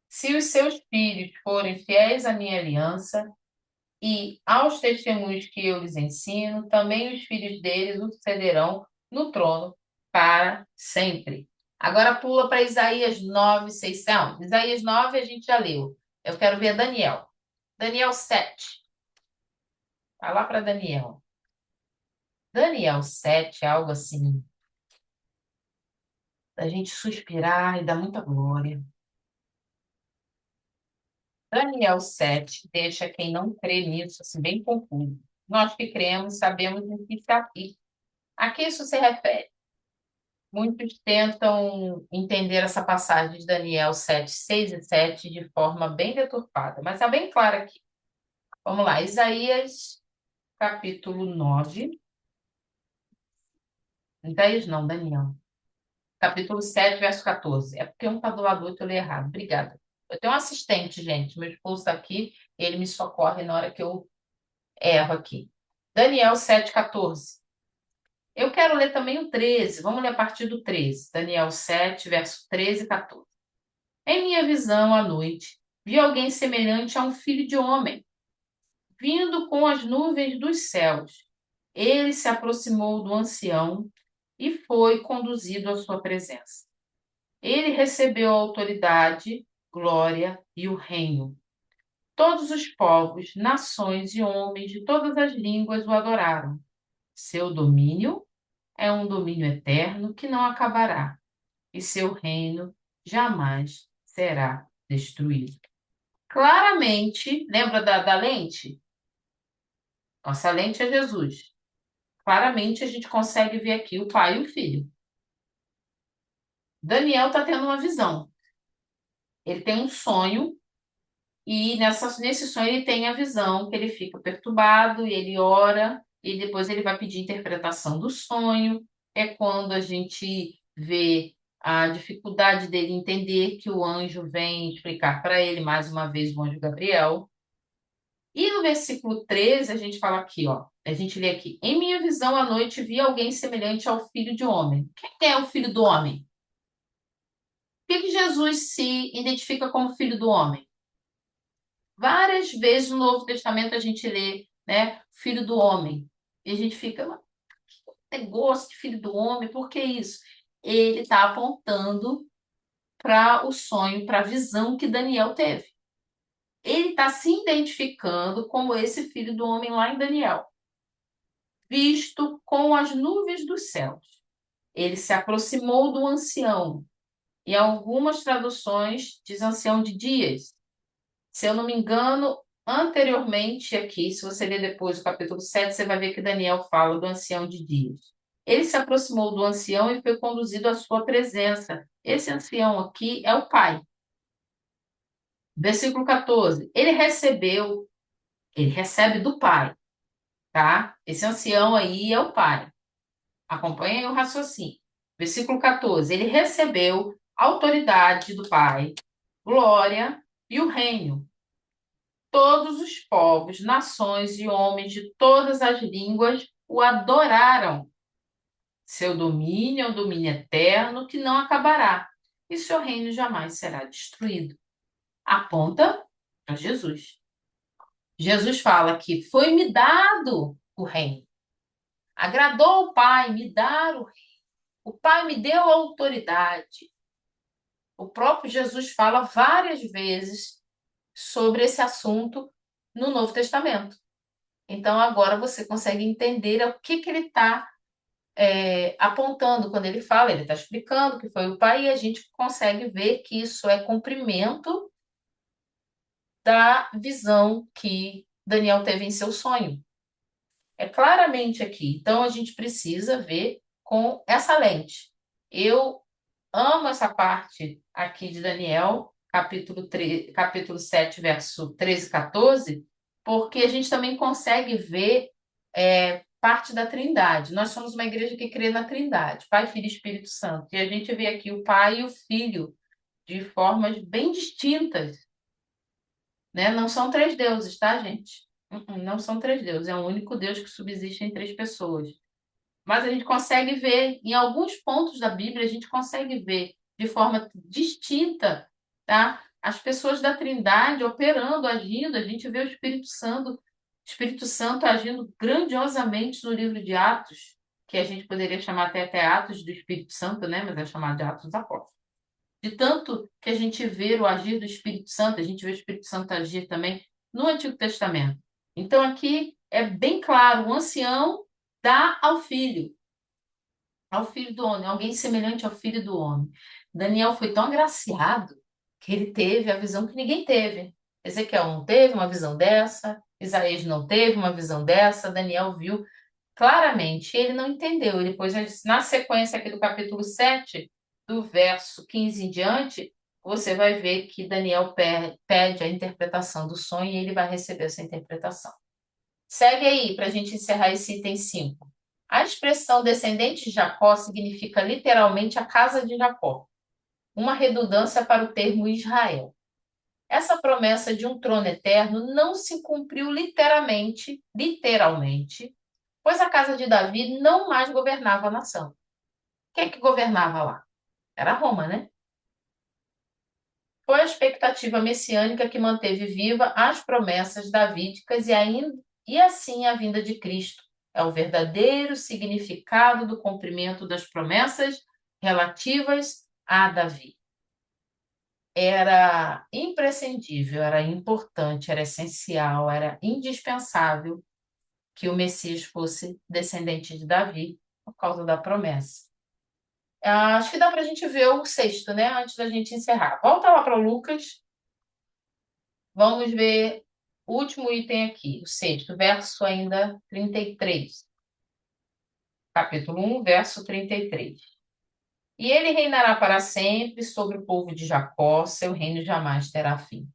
Se os seus filhos forem fiéis à minha aliança e aos testemunhos que eu lhes ensino, também os filhos deles o sucederão no trono para sempre. Agora pula para Isaías 9, 6. Não, Isaías 9 a gente já leu. Eu quero ver Daniel. Daniel 7. Vai lá para Daniel. Daniel 7 é algo assim, da gente suspirar e dar muita glória. Daniel 7 deixa quem não crê nisso assim, bem confuso. Nós que cremos sabemos em que se aplica. A que isso se refere? Muitos tentam entender essa passagem de Daniel 7, 6 e 7 de forma bem deturpada, mas está bem clara aqui. Vamos lá, Isaías capítulo 9. Isaías não, Daniel. Capítulo 7, verso 14. É porque um está do lado do outro, eu li errado. Obrigada. Eu tenho um assistente, gente. Meu esposo está aqui, ele me socorre na hora que eu erro aqui. Daniel 7, 14. Eu quero ler também o 13. Vamos ler a partir do 13. Daniel 7, verso 13 e 14. Em minha visão à noite, vi alguém semelhante a um filho de homem, vindo com as nuvens dos céus. Ele se aproximou do ancião e foi conduzido à sua presença. Ele recebeu a autoridade, glória e o reino. Todos os povos, nações e homens de todas as línguas o adoraram. Seu domínio é um domínio eterno que não acabará, e seu reino jamais será destruído. Claramente, lembra da lente? Nossa lente é Jesus. Claramente a gente consegue ver aqui o pai e o filho. Daniel está tendo uma visão. Ele tem um sonho e nesse sonho ele tem a visão que ele fica perturbado e ele ora e depois ele vai pedir interpretação do sonho. É quando a gente vê a dificuldade dele entender que o anjo vem explicar para ele, mais uma vez, o anjo Gabriel. E no versículo 13, a gente fala aqui, ó. A gente lê aqui: Em minha visão à noite vi alguém semelhante ao filho de homem. Quem é o filho do homem? Por que Jesus se identifica como filho do homem? Várias vezes no Novo Testamento a gente lê, né, filho do homem. E a gente fica, que negócio de filho do homem, por que isso? Ele está apontando para o sonho, para a visão que Daniel teve. Ele está se identificando como esse filho do homem lá em Daniel, visto com as nuvens dos céus. Ele se aproximou do ancião. Em algumas traduções diz ancião de dias. Se eu não me engano, anteriormente aqui, se você ler depois o capítulo 7, você vai ver que Daniel fala do ancião de dias. Ele se aproximou do ancião e foi conduzido à sua presença. Esse ancião aqui é o pai. Versículo 14. Ele recebe do pai, tá? Esse ancião aí é o pai. Acompanha aí o raciocínio. Versículo 14. Ele recebeu autoridade do pai, glória e o reino. Todos os povos, nações e homens de todas as línguas o adoraram. Seu domínio é um domínio eterno que não acabará, e seu reino jamais será destruído. Aponta para Jesus. Jesus fala que foi-me dado o reino. Agradou o Pai me dar o reino. O Pai me deu a autoridade. O próprio Jesus fala várias vezes sobre esse assunto no Novo Testamento. Então, agora você consegue entender o que ele está apontando quando ele fala, ele está explicando que foi o Pai, e a gente consegue ver que isso é cumprimento da visão que Daniel teve em seu sonho. É claramente aqui. Então, a gente precisa ver com essa lente. Eu amo essa parte aqui de Daniel, capítulo 7, verso 13 e 14, porque a gente também consegue ver parte da Trindade. Nós somos uma igreja que crê na Trindade, Pai, Filho e Espírito Santo. E a gente vê aqui o Pai e o Filho de formas bem distintas, né? Não são três deuses, tá, gente? Não são três deuses, é um único Deus que subsiste em três pessoas. Mas a gente consegue ver, em alguns pontos da Bíblia, a gente consegue ver de forma distinta, tá? As pessoas da Trindade operando, agindo, a gente vê o Espírito Santo agindo grandiosamente no livro de Atos, que a gente poderia chamar até Atos do Espírito Santo, né? Mas é chamado de Atos dos Apóstolos. De tanto que a gente vê o agir do Espírito Santo, a gente vê o Espírito Santo agir também no Antigo Testamento. Então aqui é bem claro, o ancião dá ao filho do homem, alguém semelhante ao filho do homem. Daniel foi tão agraciado que ele teve a visão que ninguém teve. Ezequiel não teve uma visão dessa, Isaías não teve uma visão dessa, Daniel viu claramente. Ele não entendeu. E depois, na sequência aqui do capítulo 7, do verso 15 em diante, você vai ver que Daniel pede a interpretação do sonho e ele vai receber essa interpretação. Segue aí para a gente encerrar esse item 5. A expressão descendente de Jacó significa literalmente a casa de Jacó, uma redundância para o termo Israel. Essa promessa de um trono eterno não se cumpriu literalmente, pois a casa de Davi não mais governava a nação. Quem é que governava lá? Era Roma, né? Foi a expectativa messiânica que manteve viva as promessas davídicas e assim a vinda de Cristo. É o verdadeiro significado do cumprimento das promessas relativas a Davi. Era imprescindível, era importante, era essencial, era indispensável que o Messias fosse descendente de Davi por causa da promessa. Acho que dá para a gente ver o sexto, né? Antes da gente encerrar. Volta lá para Lucas. Vamos ver o último item aqui, o sexto, verso ainda 33. Capítulo 1, verso 33. E ele reinará para sempre sobre o povo de Jacó, seu reino jamais terá fim.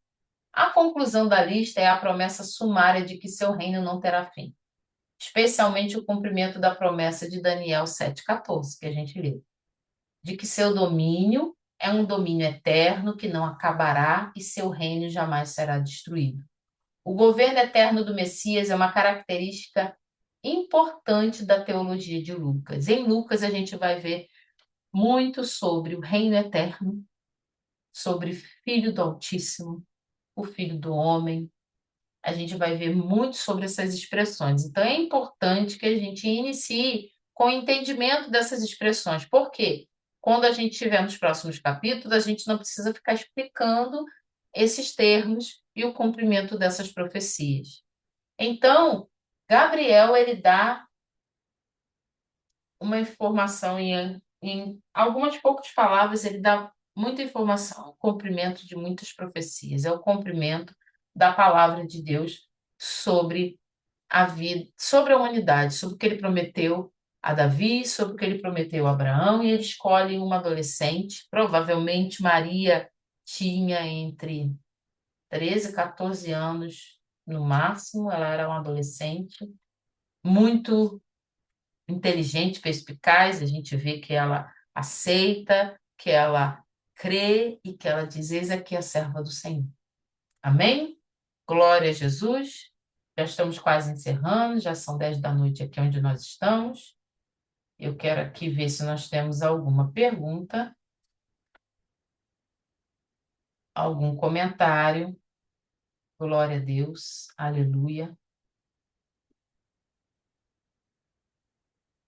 A conclusão da lista é a promessa sumária de que seu reino não terá fim, especialmente o cumprimento da promessa de Daniel 7,14, que a gente leu, de que seu domínio é um domínio eterno que não acabará e seu reino jamais será destruído. O governo eterno do Messias é uma característica importante da teologia de Lucas. Em Lucas, a gente vai ver muito sobre o reino eterno, sobre Filho do Altíssimo, o Filho do Homem. A gente vai ver muito sobre essas expressões. Então, é importante que a gente inicie com o entendimento dessas expressões. Por quê? Quando a gente estiver nos próximos capítulos, a gente não precisa ficar explicando esses termos e o cumprimento dessas profecias. Então, Gabriel, ele dá uma informação em algumas poucas palavras, ele dá muita informação, o cumprimento de muitas profecias, é o cumprimento da palavra de Deus sobre a vida, sobre a humanidade, sobre o que ele prometeu a Davi, sobre o que ele prometeu a Abraão, e ele escolhe uma adolescente, provavelmente Maria tinha entre 13 e 14 anos no máximo, ela era uma adolescente, muito inteligente, perspicaz, a gente vê que ela aceita, que ela crê e que ela diz: Eis aqui a serva do Senhor. Amém? Glória a Jesus. Já estamos quase encerrando, já são 10 da noite aqui onde nós estamos. Eu quero aqui ver se nós temos alguma pergunta, algum comentário. Glória a Deus, aleluia.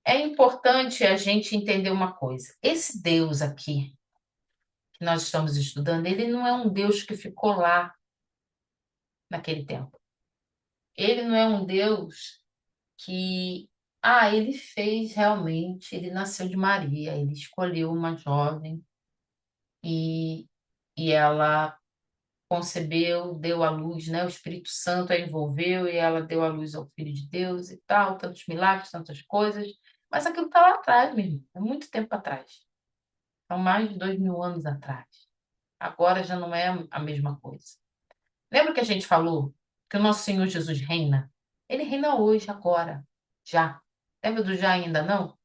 É importante a gente entender uma coisa. Esse Deus aqui, que nós estamos estudando, ele não é um Deus que ficou lá naquele tempo. Ele não é um Deus que, ele fez realmente, ele nasceu de Maria, ele escolheu uma jovem e, e ela concebeu, deu à luz, né? O Espírito Santo a envolveu e ela deu à luz ao Filho de Deus e tal, tantos milagres, tantas coisas. Mas aquilo está lá atrás, meu irmão, é muito tempo atrás. São mais de 2000 anos atrás. Agora já não é a mesma coisa. Lembra que a gente falou que o nosso Senhor Jesus reina? Ele reina hoje, agora, já. Lembra do já ainda não?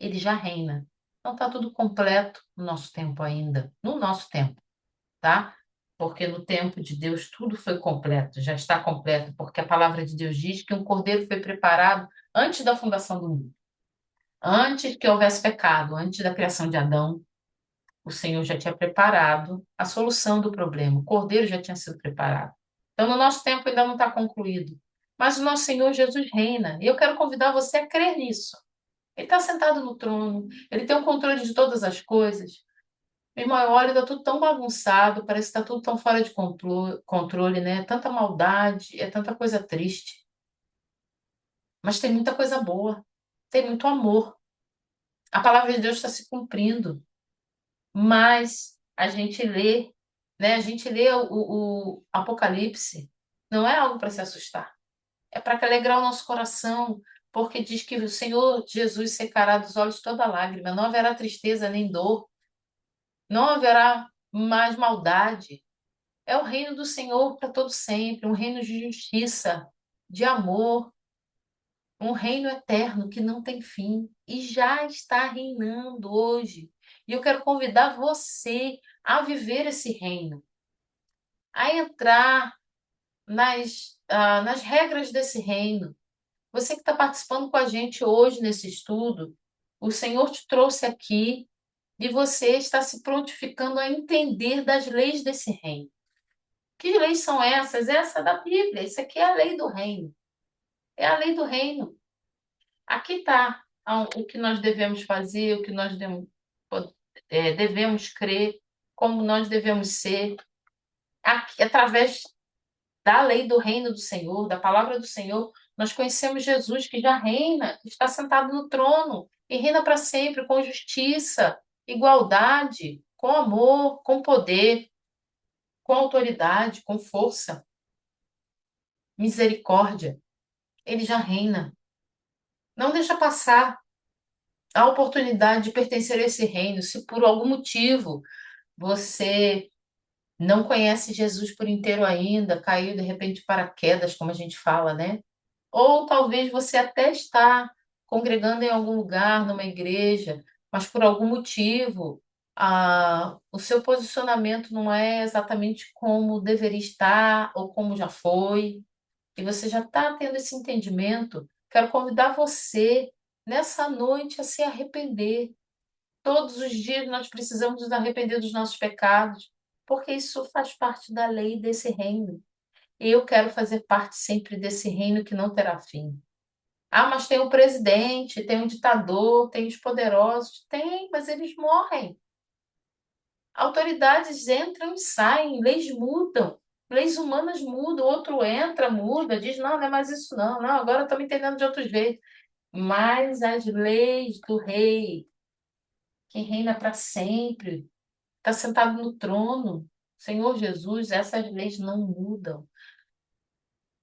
Ele já reina. Então está tudo completo no nosso tempo ainda, no nosso tempo, tá? Porque no tempo de Deus tudo foi completo, já está completo, porque a palavra de Deus diz que um cordeiro foi preparado antes da fundação do mundo, antes que houvesse pecado, antes da criação de Adão. O Senhor já tinha preparado a solução do problema. O cordeiro já tinha sido preparado. Então, no nosso tempo ainda não está concluído. Mas o nosso Senhor Jesus reina. E eu quero convidar você a crer nisso. Ele está sentado no trono. Ele tem o controle de todas as coisas. Meu irmão, eu olho, está tudo tão bagunçado. Parece que está tudo tão fora de controle, né? Tanta maldade, é tanta coisa triste. Mas tem muita coisa boa. Tem muito amor. A palavra de Deus está se cumprindo. Mas a gente lê, né? A gente lê o Apocalipse, não é algo para se assustar, é para alegrar o nosso coração, porque diz que o Senhor Jesus secará dos olhos toda lágrima, não haverá tristeza nem dor, não haverá mais maldade. É o reino do Senhor para todo sempre, um reino de justiça, de amor, um reino eterno que não tem fim e já está reinando hoje. E eu quero convidar você a viver esse reino, a entrar nas regras desse reino. Você que está participando com a gente hoje nesse estudo, o Senhor te trouxe aqui e você está se prontificando a entender das leis desse reino. Que leis são essas? Essa é da Bíblia. Isso aqui é a lei do reino. É a lei do reino. Aqui está o que nós devemos fazer, o que nós devemos crer, como nós devemos ser, aqui, através da lei do reino do Senhor, da palavra do Senhor, nós conhecemos Jesus que já reina, que está sentado no trono e reina para sempre com justiça, igualdade, com amor, com poder, com autoridade, com força, misericórdia. Ele já reina. Não deixa passar a oportunidade de pertencer a esse reino, se por algum motivo você não conhece Jesus por inteiro ainda, caiu de repente de paraquedas, como a gente fala, né? Ou talvez você até está congregando em algum lugar, numa igreja, mas por algum motivo o seu posicionamento não é exatamente como deveria estar ou como já foi, e você já está tendo esse entendimento. Quero convidar você nessa noite a se arrepender. Todos os dias nós precisamos nos arrepender dos nossos pecados, porque isso faz parte da lei desse reino. E eu quero fazer parte sempre desse reino que não terá fim. Ah, mas tem o presidente, tem o ditador, tem os poderosos. Tem, mas eles morrem. Autoridades entram e saem, leis mudam, leis humanas mudam, outro entra, muda, diz, não, não é mais isso não, não, agora eu estou me entendendo de outro jeito. Mas as leis do rei, que reina para sempre, está sentado no trono, Senhor Jesus, essas leis não mudam.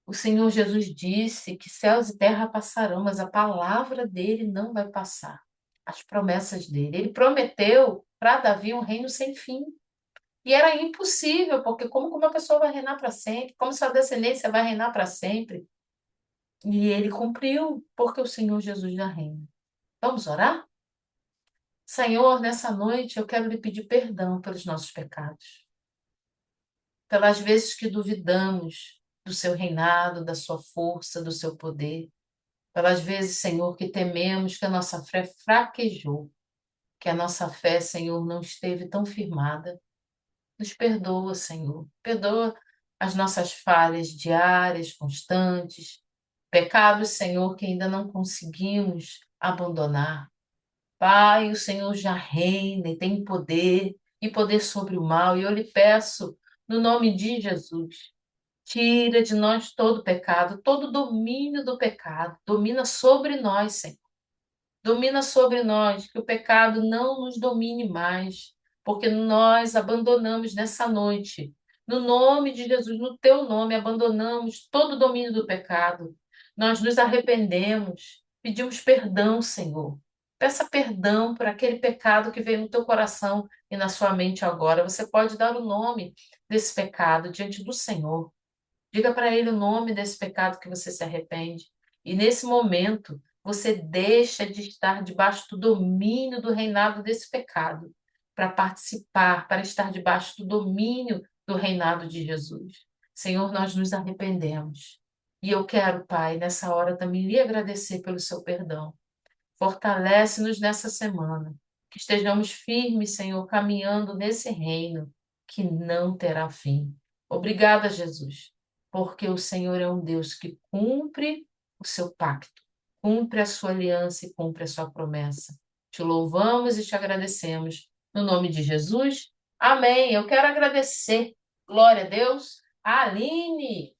O Senhor Jesus disse que céus e terra passarão, mas a palavra dele não vai passar. As promessas dele. Ele prometeu para Davi um reino sem fim. E era impossível, porque como que uma pessoa vai reinar para sempre? Como sua descendência vai reinar para sempre? E ele cumpriu, porque o Senhor Jesus já reina. Vamos orar? Senhor, nessa noite eu quero lhe pedir perdão pelos nossos pecados, pelas vezes que duvidamos do seu reinado, da sua força, do seu poder. Pelas vezes, Senhor, que tememos que a nossa fé fraquejou, que a nossa fé, Senhor, não esteve tão firmada. Nos perdoa, Senhor. Perdoa as nossas falhas diárias, constantes, pecados, Senhor, que ainda não conseguimos abandonar. Pai, o Senhor já reina e tem poder e poder sobre o mal. E eu lhe peço, no nome de Jesus, tira de nós todo pecado, todo domínio do pecado. Domina sobre nós, Senhor. Domina sobre nós, que o pecado não nos domine mais, porque nós abandonamos nessa noite, no nome de Jesus, no teu nome, abandonamos todo o domínio do pecado. Nós nos arrependemos, pedimos perdão, Senhor. Peça perdão por aquele pecado que veio no teu coração e na sua mente agora. Você pode dar o nome desse pecado diante do Senhor. Diga para ele o nome desse pecado que você se arrepende. E nesse momento, você deixa de estar debaixo do domínio do reinado desse pecado, para participar, para estar debaixo do domínio do reinado de Jesus. Senhor, nós nos arrependemos. E eu quero, Pai, nessa hora também lhe agradecer pelo seu perdão. Fortalece-nos nessa semana, que estejamos firmes, Senhor, caminhando nesse reino que não terá fim. Obrigada, Jesus, porque o Senhor é um Deus que cumpre o seu pacto, cumpre a sua aliança e cumpre a sua promessa. Te louvamos e te agradecemos. No nome de Jesus, amém. Eu quero agradecer, glória a Deus, a Aline.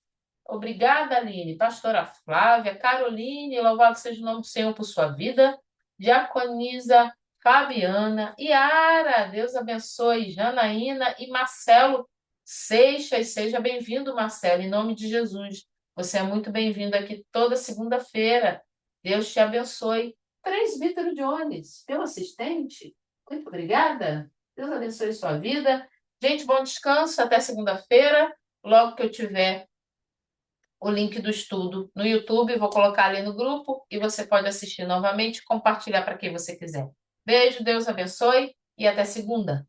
Obrigada, Aline. Pastora Flávia, Caroline, louvado seja o nome do Senhor por sua vida. Diaconisa Fabiana, Yara, Deus abençoe, Janaína e Marcelo Seixas. Seja bem-vindo, Marcelo, em nome de Jesus. Você é muito bem-vindo aqui toda segunda-feira. Deus te abençoe. Presbítero Jones, meu assistente, muito obrigada. Deus abençoe sua vida. Gente, bom descanso. Até segunda-feira. Logo que eu tiver o link do estudo no YouTube, vou colocar ali no grupo e você pode assistir novamente e compartilhar para quem você quiser. Beijo, Deus abençoe e até segunda.